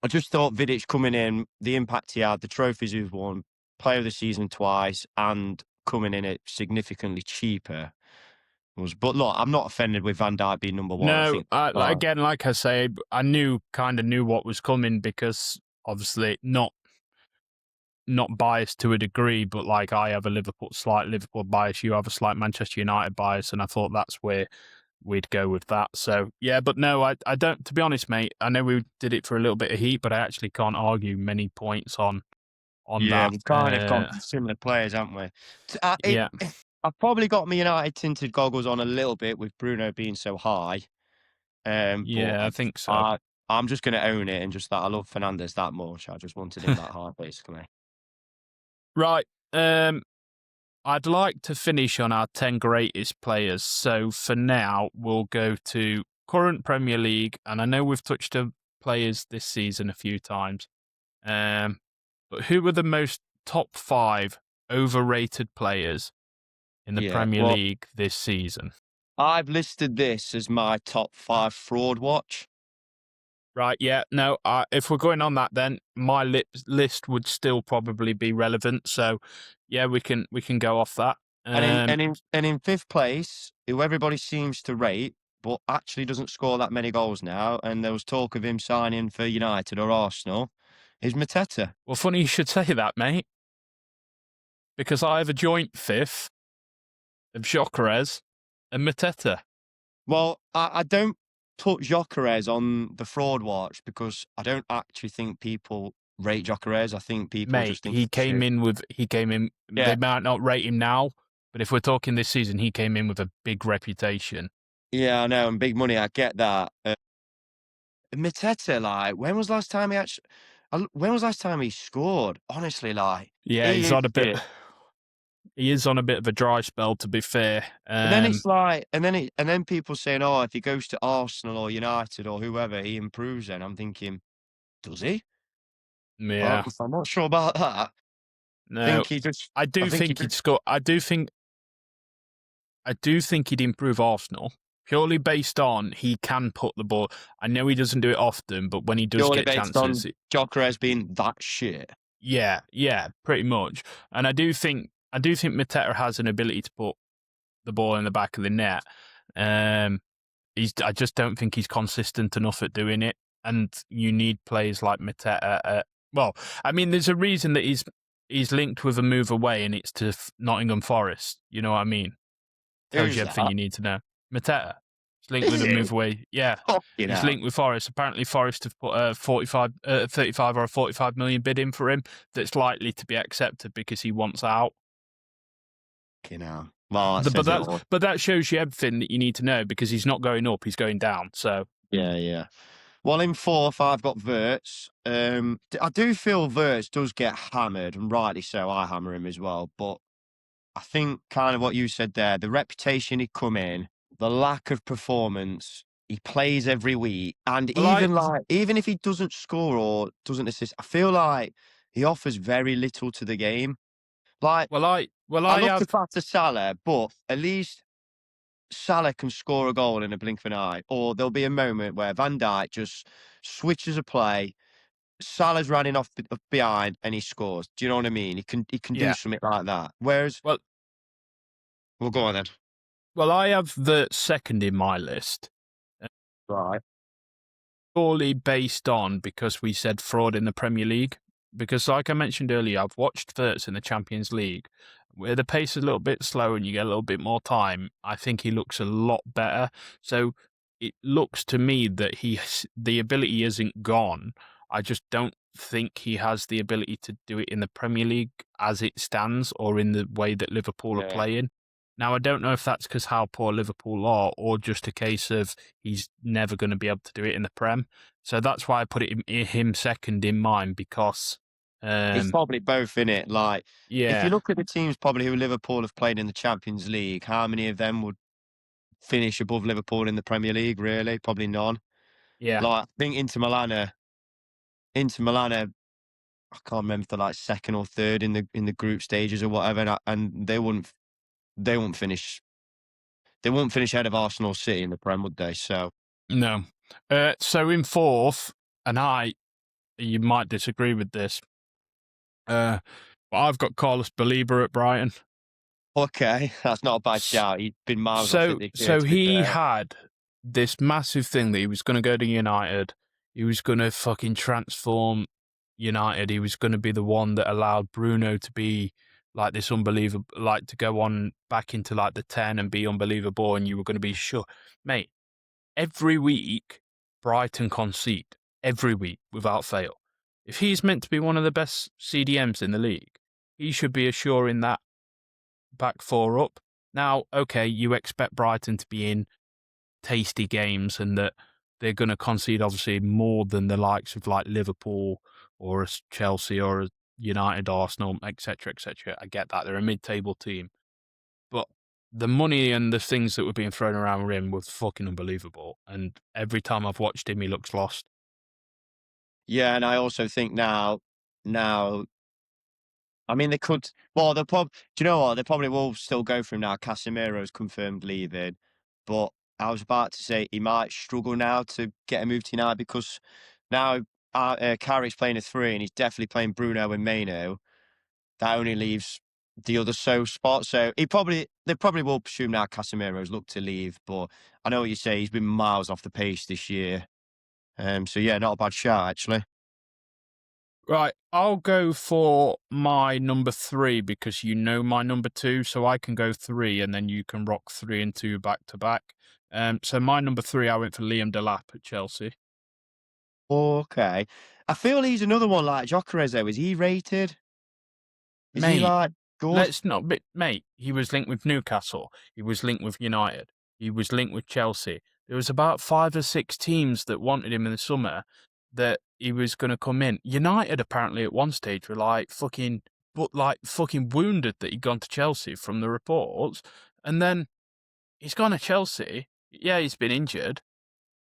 B: I just thought Vidic coming in, the impact he had, the trophies he's won, player of the season twice, and coming in at significantly cheaper was. But look, I'm not offended with Van Dijk being number one. I
A: No,
B: think, well,
A: again, like I say, I kind of knew what was coming because obviously not biased to a degree, but like I have a slight Liverpool bias, you have a slight Manchester United bias, and I thought that's where we'd go with that. So yeah, but no, I don't. To be honest, mate, I know we did it for a little bit of heat, but I actually can't argue many points on
B: yeah,
A: that.
B: we've kind of gone for similar players, haven't we?
A: Yeah,
B: I've probably got my United tinted goggles on a little bit with Bruno being so high. But
A: yeah, I think so.
B: I'm just going to own it and just that I love Fernandes that much. I just wanted him that hard, basically.
A: Right. I'd like to finish on our 10 greatest players. So for now, we'll go to current Premier League, and I know we've touched on players this season a few times. But who are the most top 5 overrated players in the Premier League this season?
B: I've listed this as my top 5 fraud watch.
A: Right, yeah, no, if we're going on that, then my list would still probably be relevant. So, yeah, we can go off that.
B: And in fifth place, who everybody seems to rate, but actually doesn't score that many goals now, and there was talk of him signing for United or Arsenal, is Mateta.
A: Well, funny you should say that, mate, because I have a joint fifth of Gyökeres and Mateta.
B: Well, I don't put Gyökeres on the fraud watch because I don't actually think people rate Gyökeres. I think people just think
A: he came in.
B: Yeah.
A: They might not rate him now, but if we're talking this season, he came in with a big reputation.
B: Yeah, I know, and big money. I get that. Mateta, like, when was last time he scored? Honestly, like,
A: Yeah, he's on a bit. He is on a bit of a dry spell, to be fair.
B: And then it's like, and then people saying, "Oh, if he goes to Arsenal or United or whoever, he improves." Then I'm thinking, does he?
A: Yeah,
B: I'm not sure about that.
A: no, I do
B: think
A: think he'd score. I do think he'd improve Arsenal purely based on he can put the ball. I know he doesn't do it often, but when he does get chances,
B: Gyökeres being that shit.
A: Yeah, pretty much. And I do think Mateta has an ability to put the ball in the back of the net. I just don't think he's consistent enough at doing it. And you need players like Mateta. Well, I mean, there's a reason that he's linked with a move away, and it's to Nottingham Forest. You know what I mean? Tells you everything you need to know. Mateta. He's linked with a move away. Yeah. He's linked with Forest. Apparently, Forest have put a 35 or a 45 million bid in for him that's likely to be accepted because he wants out.
B: You know, well, that says it all.
A: But that shows you everything that you need to know because he's not going up, he's going down. So
B: Yeah, yeah. Well, in fourth, I've got Verts. I do feel Verts does get hammered, and rightly so. I hammer him as well. But I think kind of what you said there, the reputation he come in, the lack of performance, he plays every week. And
A: well I
B: even if he doesn't score or doesn't assist, I feel like he offers very little to the game. Like, I
A: I
B: love to
A: have
B: batter Salah, but at least Salah can score a goal in a blink of an eye. Or there'll be a moment where Van Dijk just switches a play. Salah's running off behind and he scores. Do you know what I mean? He can do
A: yeah.
B: something like that. Whereas,
A: Well
B: we'll go on then.
A: I have the second in my list.
B: Right.
A: Purely based on because we said fraud in the Premier League. Because, like I mentioned earlier, I've watched Verts in the Champions League, where the pace is a little bit slow and you get a little bit more time. I think he looks a lot better. So it looks to me that the ability isn't gone. I just don't think he has the ability to do it in the Premier League as it stands or in the way that Liverpool are
B: Yeah.
A: playing. Now, I don't know if that's because how poor Liverpool are or just a case of he's never going to be able to do it in the Prem. So that's why I put him second in mine because,
B: It's probably both in it. Like, if you
A: yeah,
B: look at the teams probably who Liverpool have played in the Champions League, how many of them would finish above Liverpool in the Premier League? Really, probably none.
A: yeah,
B: Like, I think Inter Milan, I can't remember if they're like second or third in the group stages or whatever, and they won't finish. They won't finish ahead of Arsenal City in the Prem, would they? So,
A: no. So in fourth, and you might disagree with this, but I've got Carlos Baleba at Brighton.
B: okay, that's not a bad shout. He's been miles off it this year,
A: So
B: to be
A: he
B: fair.
A: had this massive thing that he was going to go to United. He was going to fucking transform United. He was going to be the one that allowed Bruno to be like this unbelievable, like to go on back into like the 10 and be unbelievable. And you were going to be sure, mate, every week, Brighton concede every week without fail. If he's meant to be one of the best CDMs in the league, he should be assuring that back four up. Now, okay, you expect Brighton to be in tasty games and that they're going to concede obviously more than the likes of like Liverpool or a Chelsea or a United, Arsenal, etc., etc. I get that they're a mid-table team, but the money and the things that were being thrown around him was fucking unbelievable. And every time I've watched him, he looks lost.
B: Yeah, and I also think now, I mean, they could. Well, they'll probably. Do you know what? They probably will still go for him now. Casemiro's confirmed leaving, but I was about to say he might struggle now to get a move to United because now Carrick's playing a three and he's definitely playing Bruno and Maino. That only leaves the other spot. So they probably will presume now Casemiro's looked to leave, but I know what you say. He's been miles off the pace this year. So yeah, not a bad shout actually.
A: Right, I'll go for my number three because you know my number two, so I can go three and then you can rock 3 and 2 back to back. So my number three, I went for Liam Delap at Chelsea.
B: Okay. I feel he's another one like Jokeres though. Is he rated? Is he
A: Mate,
B: like good?
A: let's not, but mate, he was linked with Newcastle, he was linked with United, he was linked with Chelsea. There was about 5 or 6 teams that wanted him in the summer that he was going to come in. United apparently at one stage were like fucking wounded that he'd gone to Chelsea from the reports, and then he's gone to Chelsea. Yeah, he's been injured,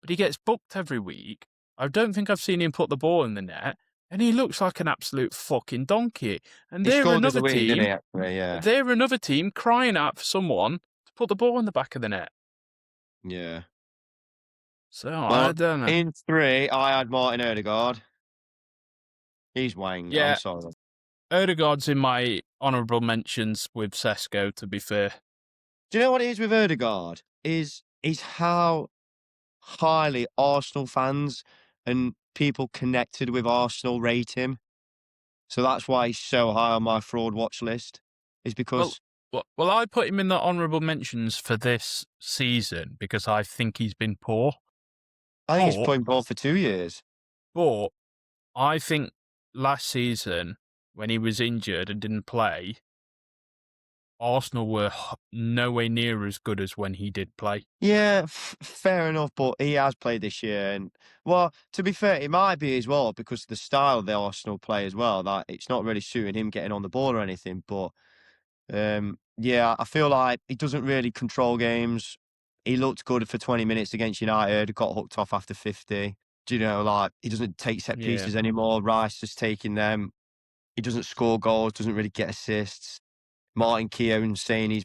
A: but he gets booked every week. I don't think I've seen him put the ball in the net, and he looks like an absolute fucking donkey. And
B: He scored the other week, didn't he? Actually, yeah,
A: they're another team crying out for someone to put the ball in the back of the net.
B: yeah.
A: So
B: Well,
A: I don't know.
B: in three, I had Martin Odegaard. He's Wang. I'm
A: Yeah,
B: sorry.
A: Odegaard's in my honourable mentions with Sesko, to be fair.
B: Do you know what it is with Odegaard? Is how highly Arsenal fans and people connected with Arsenal rate him. So that's why he's so high on my fraud watch list. Is
A: Well,
B: because
A: well, I put him in the honourable mentions for this season because I think he's been poor.
B: I think he's
A: But
B: playing ball for 2 years.
A: But I think last season, when he was injured and didn't play, Arsenal were nowhere near as good as when he did play.
B: Yeah, fair enough, but he has played this year, and well, to be fair, it might be as well because of the style of the Arsenal play as well. That it's not really suiting him getting on the ball or anything. But yeah, I feel like he doesn't really control games. He looked good for 20 minutes against United. Got hooked off after 50. Do you know, like he doesn't take set
A: Yeah.
B: pieces anymore. Rice is taking them. He doesn't score goals. Doesn't really get assists. Martin Keown saying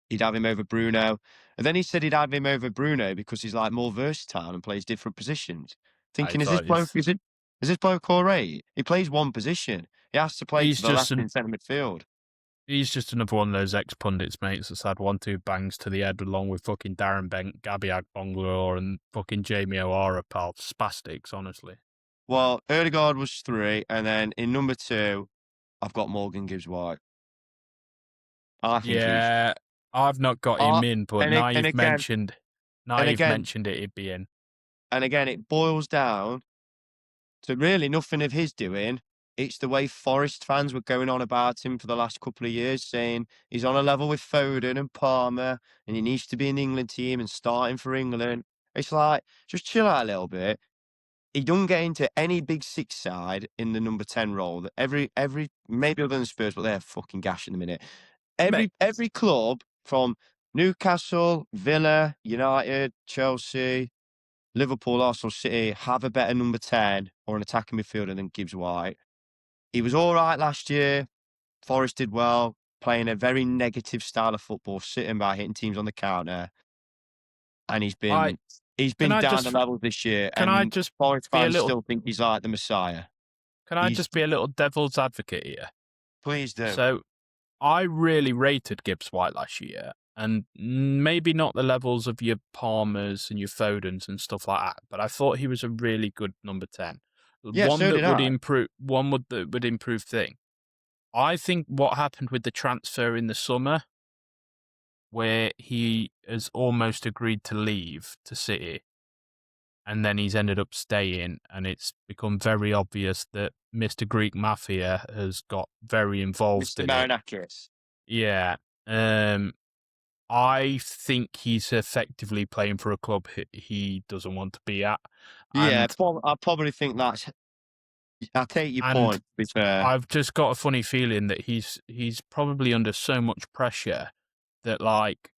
B: he'd have him over Bruno. And then he said he'd have him over Bruno because he's like more versatile and plays different positions.
A: I
B: Thinking,
A: thought
B: is this bloke all right? He plays one position. He has to play
A: he's
B: to the
A: just
B: left
A: an
B: in centre midfield.
A: he's just another one of those ex pundits, mates, that's had 1-2 bangs to the head along with fucking Darren Bent, Gabby Agbonlor, and fucking Jamie O'Hara, pal. Spastics, honestly.
B: Well, Erdegaard was 3, and then in number 2, I've got Morgan Gibbs White. I think he's
A: Yeah, I've not got him in, but
B: and
A: now
B: it, and
A: you've
B: again
A: mentioned
B: and again
A: it, he'd be in.
B: and again it boils down to really nothing of his doing. It's the way Forest fans were going on about him for the last couple of years, saying he's on a level with Foden and Palmer, and he needs to be in the England team and starting for England. It's like, just chill out a little bit. He don't get into any big six side in the number 10 role. That every maybe other than Spurs, but they're fucking gash in the minute.
A: Mate,
B: Every club from Newcastle, Villa, United, Chelsea, Liverpool, Arsenal, City have a better number 10 or an attacking midfielder than Gibbs White. He was all right last year. Forest did well, playing a very negative style of football, sitting by hitting teams on the counter. And
A: I
B: he's
A: can
B: been
A: I
B: down the
A: just
B: level this year.
A: can I
B: And
A: just
B: Forest
A: be a
B: fans
A: little
B: still think he's like the Messiah.
A: can I
B: He's
A: just be a little devil's advocate here?
B: Please do.
A: So I really rated Gibbs White last year, and maybe not the levels of your Palmers and your Fodens and stuff like that, but I thought he was a really good number 10.
B: Yeah,
A: One
B: so
A: that
B: did
A: would
B: I.
A: improve, that would improve thing. I think what happened with the transfer in the summer, where he has almost agreed to leave to City, and then he's ended up staying, and it's become very obvious that Mr. Greek Mafia has got very involved
B: Mr.
A: in it.
B: Marinakis.
A: Yeah. I think he's effectively playing for a club he doesn't want to be at,
B: Yeah,
A: and
B: I probably think that's. I take your
A: and
B: point. To be fair,
A: I've just got a funny feeling that he's probably under so much pressure that like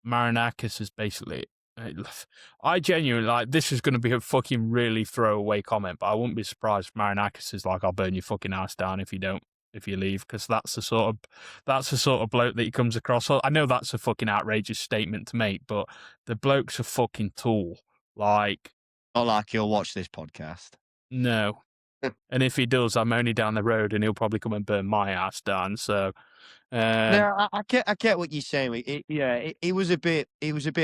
A: Marinakis is basically. I genuinely like this is going to be a fucking really throwaway comment, but I wouldn't be surprised if Marinakis is like, "I'll burn your fucking house down if you leave," because that's the sort of bloke that he comes across. I know that's a fucking outrageous statement to make, but the bloke's a fucking tool. Like,
B: not like he'll watch this podcast.
A: no. And if he does, I'm only down the road, and he'll probably come and burn my house down. So,
B: No, I get what you're saying. It was a bit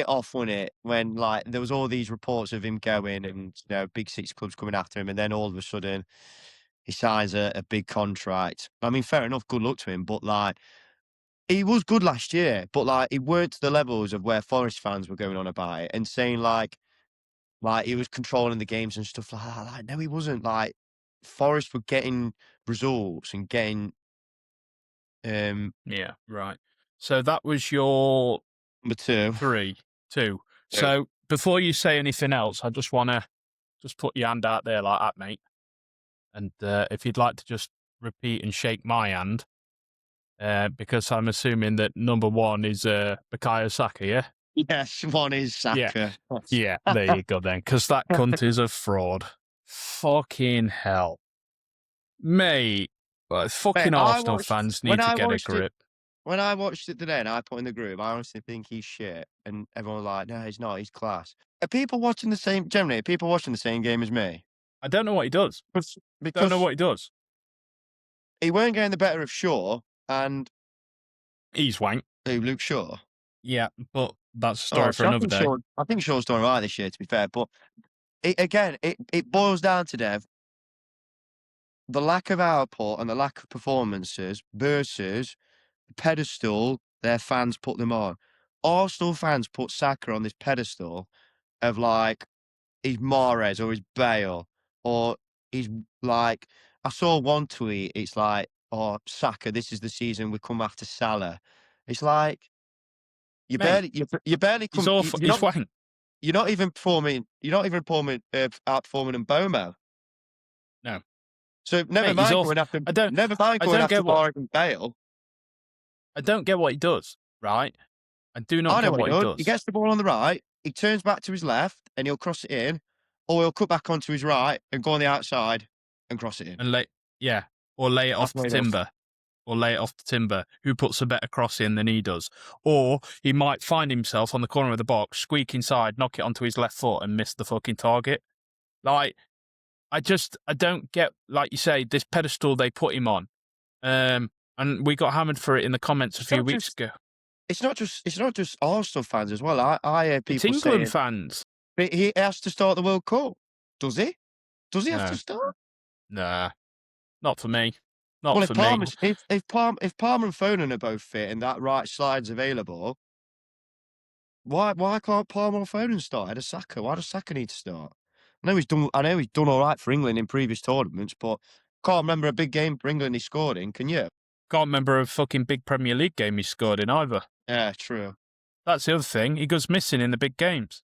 B: off, wasn't it? When like there was all these reports of him going and big six clubs coming after him, and then all of a sudden he signs a big contract. I mean, fair enough, good luck to him, but like he was good last year, but like he weren't to the levels of where Forest fans were going on about it and saying like he was controlling the games and stuff like that. Like, no, he wasn't. Like Forest were getting results and getting
A: yeah, right. So that was your
B: number 2.
A: 2. So before you say anything else, I just want to just put your hand out there like that, mate. And if you'd like to just repeat and shake my hand, because I'm assuming that number 1 is Bukayo Saka, yeah?
B: Yes, one is
A: Yeah.
B: Saka.
A: Yeah, there you go then, because that cunt is a fraud. Fucking hell. Mate, fucking
B: Mate,
A: Arsenal fans need to get a grip.
B: When I watched it today and I put in the group, I honestly think he's shit. And everyone was like, no, he's not, he's class. Generally, are people watching the same game as me?
A: I don't know what he does. Don't know
B: Because
A: what he does.
B: he weren't getting the better of Shaw and
A: He's wank.
B: Luke Shaw.
A: Yeah, but that's a story for another day.
B: I think Shaw's done all right this year, to be fair. But it boils down to, Dev, the lack of output and the lack of performances versus the pedestal their fans put them on. Arsenal fans put Saka on this pedestal of like he's Mahrez or he's Bale or he's like I saw one tweet. It's like, "Oh, Saka, this is the season we come after Salah." It's like you
A: Mate,
B: barely, you barely
A: he's
B: come.
A: awful. He's wank.
B: You're not even performing. You're not even performing outperforming Mbomo.
A: No,
B: So never
A: mate, he's
B: mind
A: awful.
B: going after.
A: I don't.
B: Never mind
A: I
B: going
A: don't
B: after
A: get what.
B: Warwick Bale.
A: I don't get what he does. Right. I do not
B: I know
A: get
B: what he
A: what he
B: does. He
A: does.
B: gets the ball on the right. He turns back to his left, and he'll cross it in, or he'll cut back onto his right and go on the outside and cross it in.
A: And yeah, or lay it off
B: That's
A: to
B: what he does.
A: Timber. Or lay it off to Timber, who puts a better cross in than he does. Or he might find himself on the corner of the box, squeak inside, knock it onto his left foot, and miss the fucking target. Like, I don't get, like you say, this pedestal they put him on. And we got hammered for it in the comments a few weeks ago.
B: It's not just Arsenal fans as well. I hear
A: It's
B: people
A: England
B: saying
A: fans.
B: he has to start the World Cup. Does he? Does he have
A: No.
B: to start?
A: Nah, not for me. Not
B: Well,
A: for me.
B: if Palmer and Foden are both fit and that right side's available, why can't Palmer or Foden start ahead of Saka? Why does Saka need to start? I know he's done all right for England in previous tournaments, but can't remember a big game for England he scored in. Can you?
A: Can't remember a fucking big Premier League game he scored in either.
B: Yeah, true.
A: That's the other thing. He goes missing in the big games.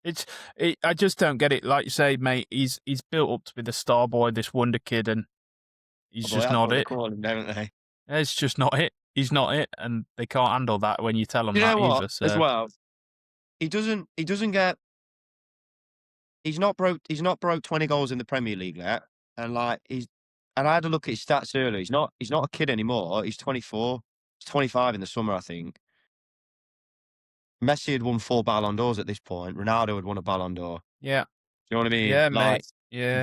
A: I just don't get it. Like you say, mate, he's built up to be the star boy, this wonder kid, and he's just not it.
B: Call him, don't they?
A: It's just not it. He's not it, and they can't handle that when you tell them
B: You
A: that
B: know what?
A: either. So.
B: As well, he doesn't get. He's not broke 20 goals in the Premier League yet, and I had a look at his stats earlier. He's not a kid anymore. He's 24. He's 25 in the summer, I think. Messi had won 4 Ballon d'Ors at this point. Ronaldo had won a Ballon d'Or.
A: Yeah.
B: Do you know what I mean?
A: Yeah,
B: like,
A: mate. Yeah.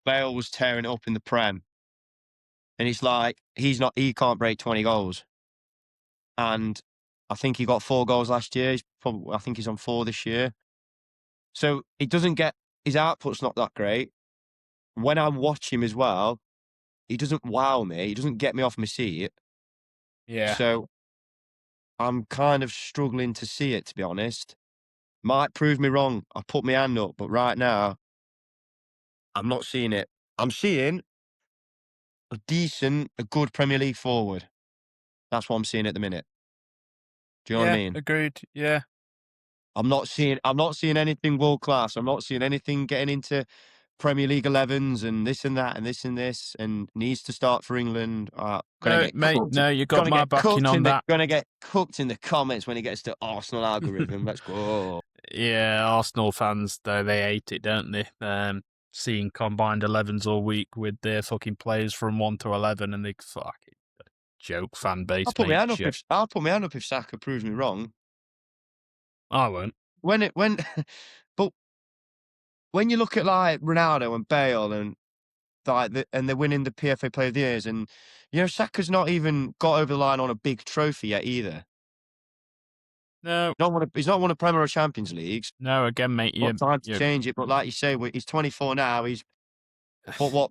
B: Bale was tearing it up in the Prem. And it's like, he can't break 20 goals. And I think he got 4 goals last year. I think he's on 4 this year. So he doesn't get, his output's not that great. When I watch him as well, he doesn't wow me. He doesn't get me off my seat.
A: Yeah.
B: So I'm kind of struggling to see it, to be honest. Might prove me wrong. I put my hand up, but right now, I'm not seeing it. I'm seeing a good Premier League forward. That's what I'm seeing at the minute. Do you know what I mean?
A: Agreed. Yeah.
B: I'm not seeing anything world class. I'm not seeing anything getting into Premier League 11s and this and that and this and this and needs to start for England.
A: No, mate, no, you got my backing on that.
B: Gonna get cooked in the comments when he gets to Arsenal algorithm. Let's go.
A: Yeah, Arsenal fans though, they hate it, don't they? Seeing combined 11s all week with their fucking players from 1 to 11, and they fucking joke fan base.
B: I'll put my hand up if Saka proves me wrong.
A: I won't.
B: But when you look at like Ronaldo and Bale and and they're winning the PFA Player of the Years, and Saka's not even got over the line on a big trophy yet either.
A: No,
B: he's not won a Premier or Champions Leagues.
A: No, again, mate,
B: time to change it. But like you say, he's 24 now. He's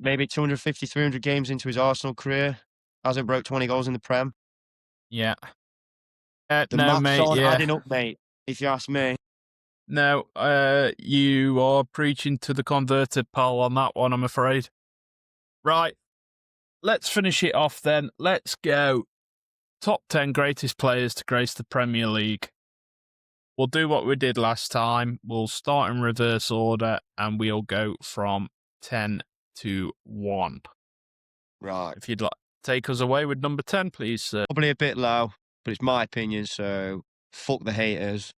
B: maybe 250, 300 games into his Arsenal career. Hasn't broke 20 goals in the Prem.
A: Yeah.
B: The maths aren't adding up, mate, if you ask me.
A: No, you are preaching to the converted, pal, on that one, I'm afraid. Right, let's finish it off then. Let's go. Top 10 greatest players to grace the Premier League. We'll do what we did last time. We'll start in reverse order, and we'll go from 10 to 1.
B: Right.
A: If you'd like to take us away with number 10, please, sir.
B: Probably a bit low, but it's my opinion, so fuck the haters.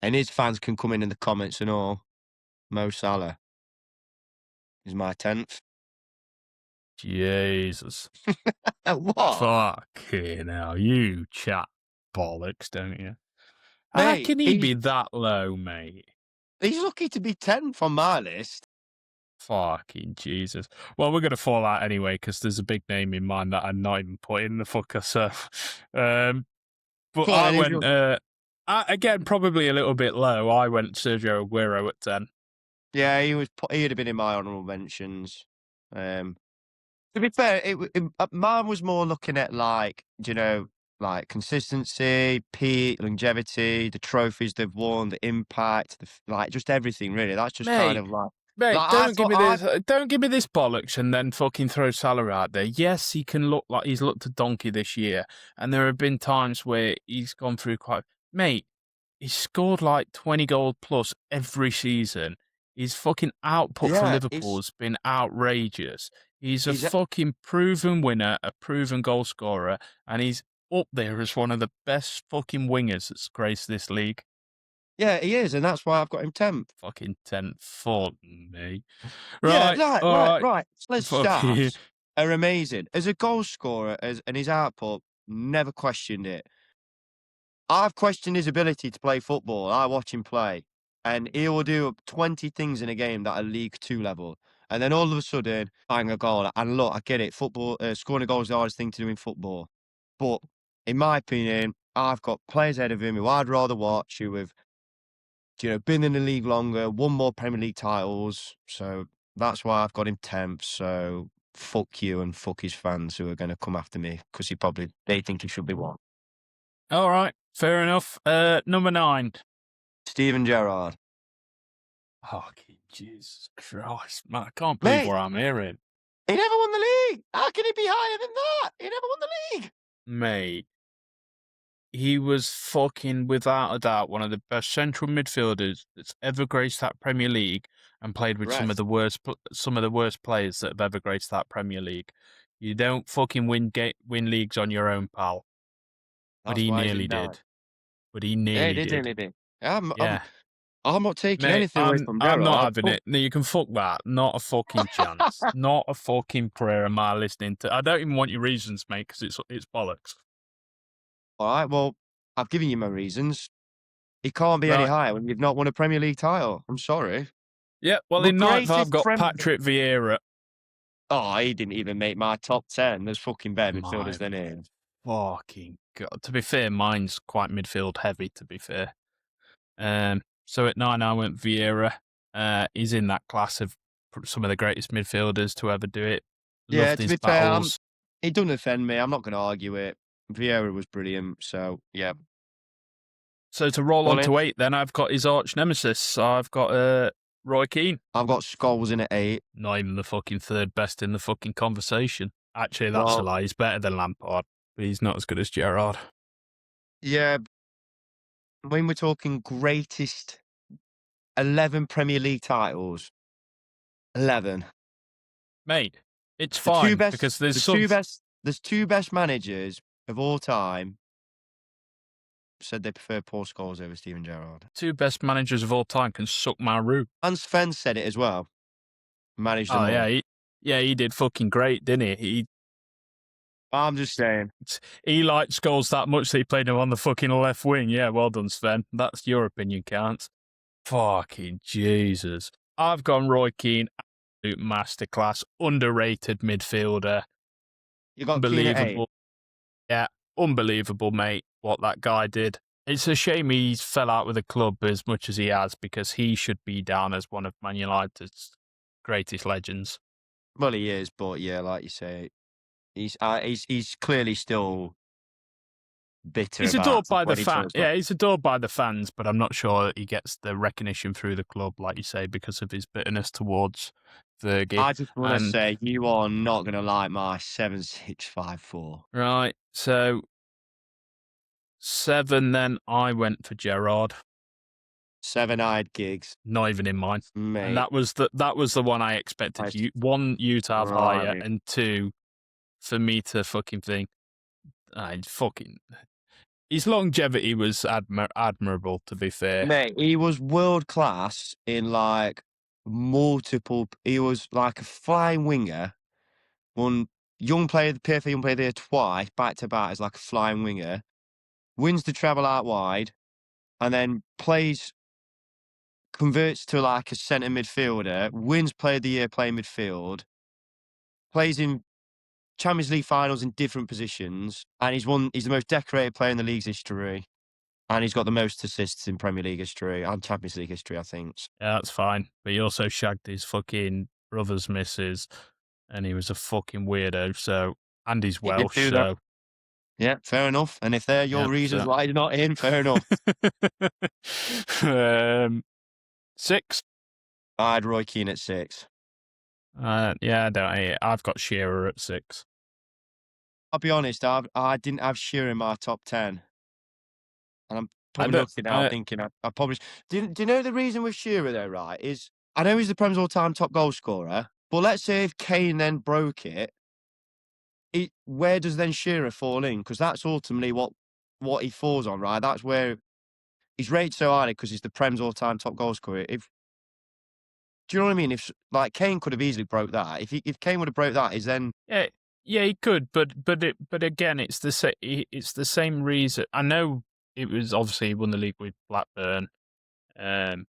B: And his fans can come in the comments and all. Mo Salah is my 10th.
A: Jesus.
B: What?
A: Fucking hell, you chat bollocks, don't you?
B: Mate,
A: how can he be that low, mate?
B: He's lucky to be 10th on my list.
A: Fucking Jesus. Well, we're going to fall out anyway, because there's a big name in mind that I'm not even putting in the fucker, so... but I went... again, probably a little bit low. I went Sergio Aguero at 10.
B: Yeah, he'd have been in my honourable mentions. To be fair, mine was more looking at like consistency, peak, longevity, the trophies they've won, the impact, just everything really. That's just kind of like
A: Mate,
B: Like I thought,
A: don't give me this bollocks and then fucking throw Salah out there. Yes, he can look like he's looked a donkey this year, and there have been times where he's gone through quite. Mate, he's scored like 20 goals plus every season. His fucking output for
B: yeah,
A: Liverpool has been outrageous. He's a
B: he's
A: fucking proven winner, a proven goal scorer, and he's up there as one of the best fucking wingers that's graced this league.
B: yeah, he is, and that's why I've got him 10th.
A: Fucking 10th for me.
B: Yeah,
A: Right, all right.
B: right. His
A: Fuck you.
B: stats are amazing. As a goal scorer, and his output, never questioned it. I've questioned his ability to play football. I watch him play, and he will do 20 things in a game that are League Two level. And then all of a sudden, bang a goal. And look, I get it. Football, scoring a goal is the hardest thing to do in football. But in my opinion, I've got players ahead of him who I'd rather watch, who have, been in the league longer, won more Premier League titles. So that's why I've got him 10th. So fuck you and fuck his fans who are going to come after me because they think he should be one.
A: All right, fair enough. Number 9.
B: Steven Gerrard.
A: Fucking Jesus Christ, man! I can't believe
B: Mate,
A: what I'm hearing,
B: he never won the league. How can he be higher than that? He never won the league.
A: mate. He was fucking without a doubt one of the best central midfielders that's ever graced that Premier League, and played with some of the worst players that have ever graced that Premier League. You don't fucking win leagues on your own, pal. But he nearly did. But he nearly did.
B: Nearly did. I'm not taking
A: Mate,
B: anything away from
A: I'm
B: Gerrard.
A: not having it. No, you can fuck that. Not a fucking chance. Not a fucking prayer am I listening to. I don't even want your reasons, mate, because it's bollocks.
B: All right, well, I've given you my reasons. He can't be any
A: Right.
B: higher when you've not won a Premier League title. I'm sorry.
A: Yeah, well,
B: The
A: in 9th, I've
B: greatest
A: got Patrick Vieira.
B: Oh, he didn't even make my top 10. There's fucking better
A: My
B: midfielders than him.
A: fucking God. To be fair, mine's quite midfield heavy, to be fair. So at 9, I went Vieira. He's in that class of some of the greatest midfielders to ever do it.
B: Yeah,
A: Loved
B: to
A: his
B: be fair,
A: battles.
B: he doesn't offend me. I'm not going to argue it. Vieira was brilliant, so yeah.
A: So to roll on to 8, then I've got his arch nemesis. I've got Roy Keane.
B: I've got Scholes in at 8.
A: Not even the fucking third best in the fucking conversation. Actually, that's a lie. He's better than Lampard, but he's not as good as Gerrard.
B: Yeah. When we're talking greatest 11 Premier League titles, 11.
A: Mate, it's fine because there's
B: two best managers of all time said they prefer Paul Scholes over Steven Gerrard.
A: 2 best managers of all time can suck my root.
B: Hans Sven said it as well. Managed them all.
A: Yeah, he did fucking great, didn't he?
B: I'm just saying.
A: He liked Scholes that much that he played him on the fucking left wing. Yeah, well done, Sven. That's your opinion counts. Fucking Jesus. I've gone Roy Keane, absolute masterclass, underrated midfielder.
B: You got Keane at 8.
A: Yeah, unbelievable, mate, what that guy did. It's a shame he's fell out with the club as much as he has, because he should be down as one of Man United's greatest legends.
B: Well, he is, but yeah, like you say, he's clearly still bitter.
A: He's adored by the fans. Yeah, he's adored by the fans, but I'm not sure that he gets the recognition through the club, like you say, because of his bitterness towards Fergie.
B: I just want to say, you are not going to like my 7-6-5-4.
A: Right, so 7, then I went for Gerrard.
B: 7, I had Giggs.
A: Not even in mine.
B: Mate.
A: And that was the one I expected you. 1, you to have higher, and 2, for me to fucking think. His longevity was admirable, to be fair.
B: Mate, he was world class in like multiple. He was like a flying winger. Won the PFA Young Player of the Year twice, back to back, as like a flying winger. Wins the treble out wide, and then converts to like a centre midfielder. Wins Player of the Year playing midfield. Plays in Champions League finals in different positions, and he's the most decorated player in the league's history, and he's got the most assists in Premier League history and Champions League history, I think.
A: Yeah, that's fine. But he also shagged his fucking brother's missus, and he was a fucking weirdo. So, and he's Welsh, so
B: yeah, fair enough. And if they're your reasons why you're not in, fair enough.
A: 6.
B: I had Roy Keane at 6.
A: Yeah, I don't hate it. I've got Shearer at 6.
B: I'll be honest, I didn't have Shearer in my top 10. And I'm
A: I
B: probably
A: don't.
B: looking now thinking I probably do you know the reason with Shearer though, right, is I know he's the Prem's all-time top goal scorer, but let's say if Kane then broke it, where does then Shearer fall in? Because that's ultimately what he falls on, right? That's where he's rated so highly because he's the Prem's all-time top goal scorer. If do you know what I mean? If like Kane could have easily broke that. If Kane would have broke that, is then
A: Yeah, yeah, he could, but again, it's the same reason. I know it was obviously he won the league with Blackburn, um,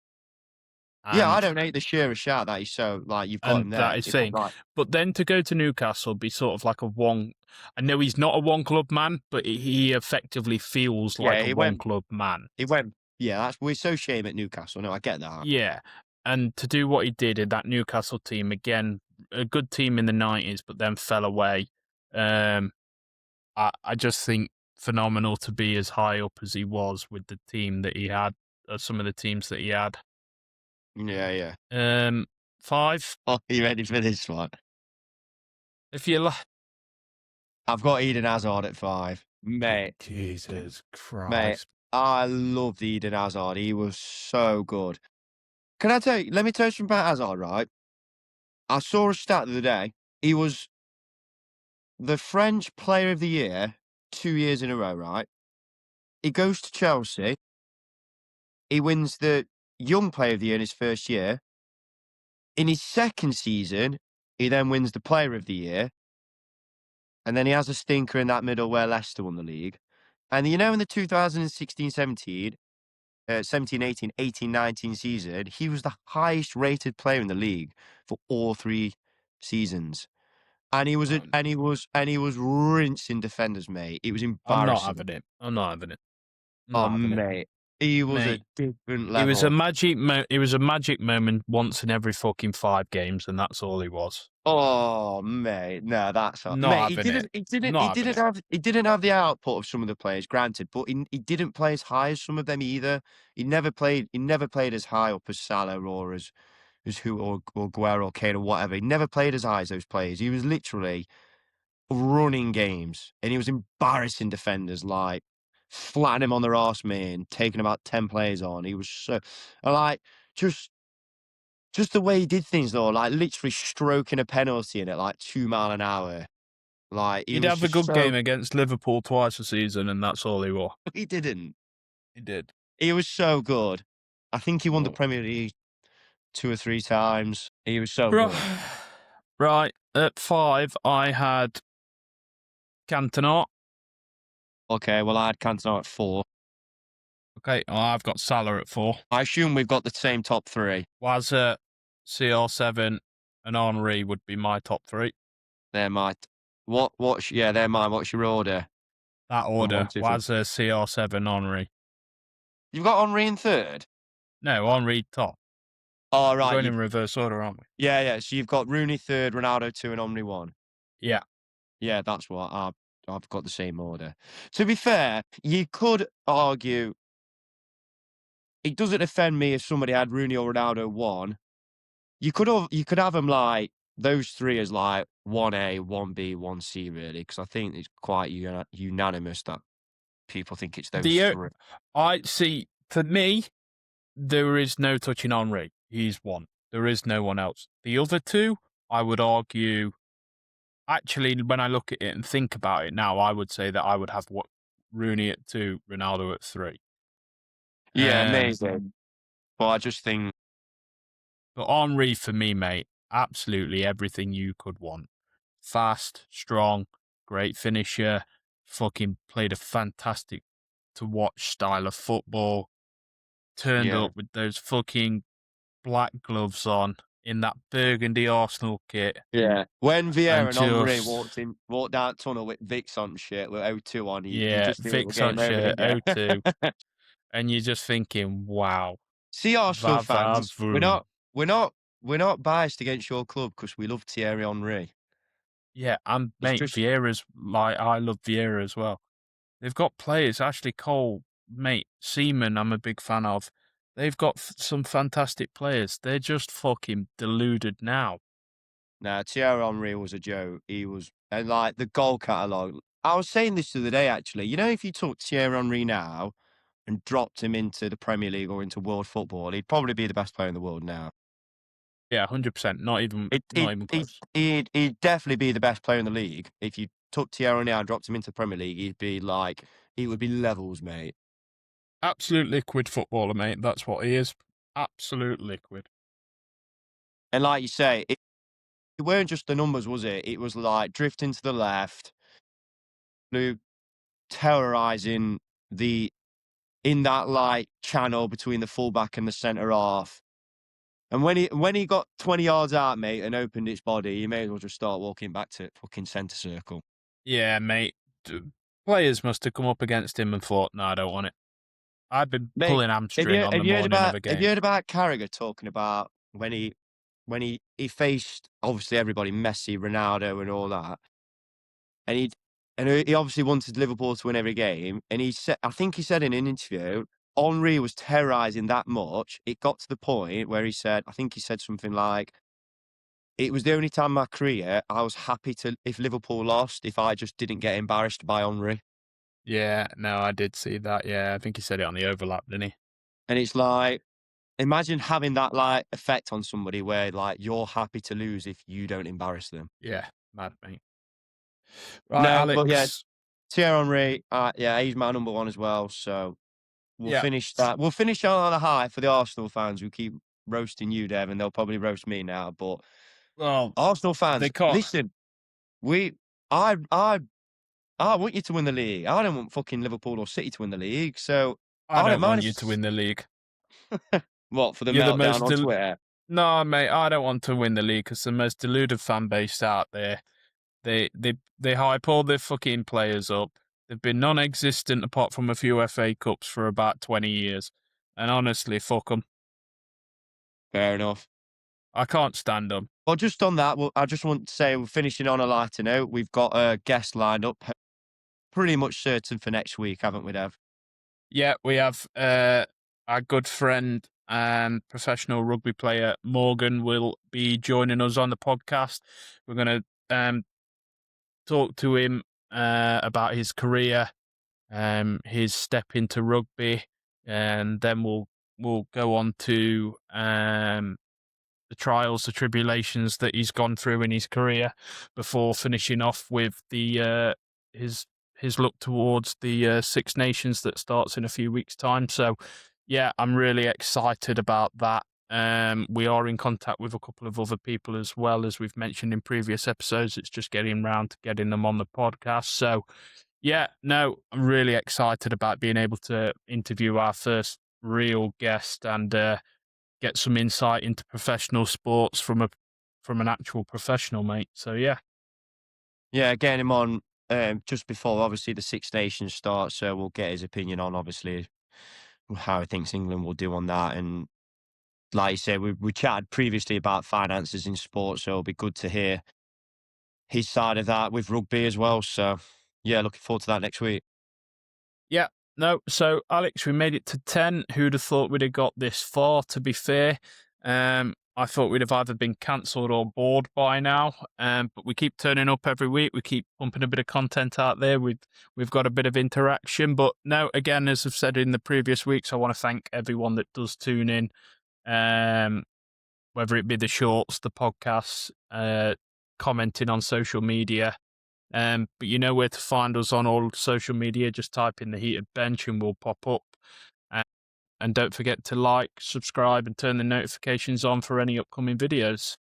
B: yeah, I
A: and
B: don't hate the Shearer shout that he's so like you've got him
A: and
B: there.
A: that is thing.
B: Right.
A: But then to go to Newcastle, be sort of like a one. I know he's not a one club man, but he effectively feels like
B: Yeah,
A: a one club man.
B: he went yeah, that's we associate him at Newcastle. No, I get that.
A: Yeah, and to do what he did in that Newcastle team again, a good team in the 90s, but then fell away. I just think phenomenal to be as high up as he was with the team that he had, some of the teams that he had.
B: Yeah, yeah.
A: 5.
B: Oh, you ready for this one?
A: If you like,
B: I've got Eden Hazard at 5.
A: Jesus
B: Mate,
A: Christ.
B: I loved Eden Hazard. He was so good. Can I tell you, let me tell you something about Hazard, right? I saw a stat the other day. He was the French Player of the Year 2 years in a row, right? He goes to Chelsea. He wins the Young Player of the Year in his first year. In his second season, he then wins the Player of the Year. And then he has a stinker in that middle where Leicester won the league. And you know, in the 2016-17, 17-18, 18-19 season, he was the highest rated player in the league for all 3 seasons. And he was rinsing defenders, mate. It was
A: I'm not
B: embarrassing.
A: having it. I'm not having it. I'm
B: Oh,
A: not having it.
B: mate. He was a
A: Mate,
B: different
A: it was a
B: level.
A: magic. It was a magic moment once in every fucking 5 games, and that's all he was.
B: Oh, mate. No, that's not.
A: Not
B: Mate,
A: having it. Not having it.
B: he didn't have the output of some of the players, granted, but he didn't play as high as some of them either. He never played as high up as Salah or as who or Guerrero or Kane or whatever. He never played as high as those players. He was literally running games and he was embarrassing defenders, like flattening him on their arse, man, taking about 10 players on. He was so like just the way he did things though, like literally stroking a penalty in at like 2 mile an hour. Like he
A: He'd
B: was
A: have a
B: just
A: good game
B: so
A: against Liverpool twice a season, and that's all he was.
B: he didn't.
A: He did.
B: He was so good. I think he won the
A: Oh.
B: Premier League 2 or 3 times. He was so good.
A: Right. At 5, I had Cantona.
B: Okay, well I had Cantona at 4.
A: Okay, I've got Salah at 4.
B: I assume we've got the same top 3.
A: Was CR7 and Henri would be my top 3.
B: They're my yeah, they're mine. What's your order?
A: That
B: From 1,
A: order
B: 2, 3.
A: was CR7 Henri.
B: You've got Henri in 3rd?
A: No, Henri top.
B: Oh,
A: We're
B: right.
A: going in reverse order, aren't we?
B: Yeah, yeah. So you've got Rooney 3rd, Ronaldo 2, and Henri 1.
A: Yeah.
B: Yeah, that's what I've got the same order. To be fair, you could argue it doesn't offend me if somebody had Rooney or Ronaldo 1. You could have them like those 3 as like 1A, 1B, 1C really, because I think it's quite unanimous that people think it's those 3.
A: I see. For me, there is no touching Henri. He's 1. There is no one else. The other 2, I would argue. Actually, when I look at it and think about it now, I would say that I would have Rooney at 2, Ronaldo at 3.
B: Yeah, amazing. But I just think
A: But Henri for me, mate, absolutely everything you could want. Fast, strong, great finisher, fucking played a fantastic to watch style of football. Turned
B: yeah.
A: up with those fucking black gloves on in that burgundy Arsenal kit.
B: Yeah. When
A: And
B: Vieira and Henri
A: just,
B: walked down tunnel with Vicks on shit with O2 on, you
A: yeah,
B: just knew it was
A: Vicks
B: game
A: on
B: over,
A: shirt,
B: didn't you?
A: O2. And you're just thinking, wow,
B: See, Arsenal
A: va va
B: fans,
A: voom.
B: we're not biased against your club because we love Thierry Henry.
A: Yeah, and
B: It's
A: mate,
B: just
A: Vieira's like, I love Vieira as well. They've got players, Ashley Cole, mate, Seaman, I'm a big fan of. They've got some fantastic players. They're just fucking deluded now.
B: Nah, Thierry Henry was a joke. He was, and like the goal catalogue. I was saying this the other day, actually. You know, if you took Thierry Henry now and dropped him into the Premier League or into world football, he'd probably be the best player in the world now.
A: Yeah, 100%. Not even
B: It,
A: not
B: it,
A: even
B: it,
A: close.
B: he'd definitely be the best player in the league. If you took Thierry Henry and dropped him into the Premier League, he'd be like, it would be levels, mate.
A: Absolute liquid footballer, mate. That's what he is. Absolute liquid.
B: And like you say, it weren't just the numbers, was it? It was like drifting to the left, blue, terrorizing the in that like channel between the fullback and the centre half. And when he got 20 yards out, mate, and opened its body, you may as well just start walking back to fucking centre circle.
A: Yeah, mate. Players must have come up against him and thought, no, I don't want it. I've been
B: Mate,
A: pulling hamstring on the morning of a
B: have you
A: game.
B: heard about Carragher talking about when he faced obviously everybody, Messi, Ronaldo, and all that, and he obviously wanted Liverpool to win every game, and he said, I think he said in an interview, Henry was terrorising that much. It got to the point where he said, I think he said something like, it was the only time in my career I was happy to if Liverpool lost if I just didn't get embarrassed by Henry.
A: Yeah, no, I did see that. Yeah, I think he said it on the overlap, didn't he?
B: And it's like, imagine having that like effect on somebody where like you're happy to lose if you don't embarrass them.
A: Yeah, mad, mate. Right,
B: No, but yeah,
A: Alex.
B: Thierry Henry, yeah, he's my number one as well. So we'll
A: Yeah,
B: finish that. We'll finish on a high for the Arsenal fans who keep roasting you, Dev, and they'll probably roast me now. But
A: well,
B: Arsenal
A: they
B: fans,
A: can't.
B: listen, we, I, I, I want you to win the league. I don't want fucking Liverpool or City to win the league. So
A: I
B: I don't
A: don't
B: mind
A: want
B: if
A: you to win the league.
B: what for the
A: You're the
B: meltdown
A: most.
B: on Twitter.
A: No, mate, I don't want to win the league because the most deluded fan base out there. They hype all their fucking players up. They've been non-existent apart from a few FA Cups for about 20 years. And honestly, fuck them.
B: Fair enough.
A: I can't stand them.
B: Well, just on that, I just want to say we're finishing on a lighter note. We've got a guest lined up, pretty much certain for next week, haven't we, Dev?
A: Yeah, we have our good friend and professional rugby player Morgan will be joining us on the podcast. We're going to talk to him about his career, his step into rugby, and then we'll go on to the trials, the tribulations that he's gone through in his career before finishing off with the his look towards the Six Nations that starts in a few weeks' time. So, yeah, I'm really excited about that. We are in contact with a couple of other people as well, as we've mentioned in previous episodes. It's just getting round to getting them on the podcast. So, yeah, no, I'm really excited about being able to interview our first real guest and get some insight into professional sports from an actual professional, mate. So yeah.
B: Yeah, getting him on just before obviously the Six Nations starts, so we'll get his opinion on obviously how he thinks England will do on that. And like you said, we chatted previously about finances in sports, so it'll be good to hear his side of that with rugby as well. So yeah, looking forward to that next week.
A: Yeah. No, so Alex, we made it to 10. Who'd have thought we'd have got this far, to be fair? I thought we'd have either been cancelled or bored by now. But we keep turning up every week. We keep pumping a bit of content out there. We've got a bit of interaction. But no, again, as I've said in the previous weeks, I want to thank everyone that does tune in. Whether it be the shorts, the podcasts, commenting on social media. But you know where to find us on all social media. Just type in the Heated Bench and we'll pop up. And don't forget to like, subscribe, and turn the notifications on for any upcoming videos.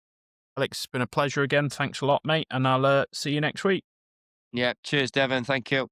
A: Alex, it's been a pleasure again. Thanks a lot, mate. And I'll see you next week.
B: Yeah, cheers, Devon. Thank you.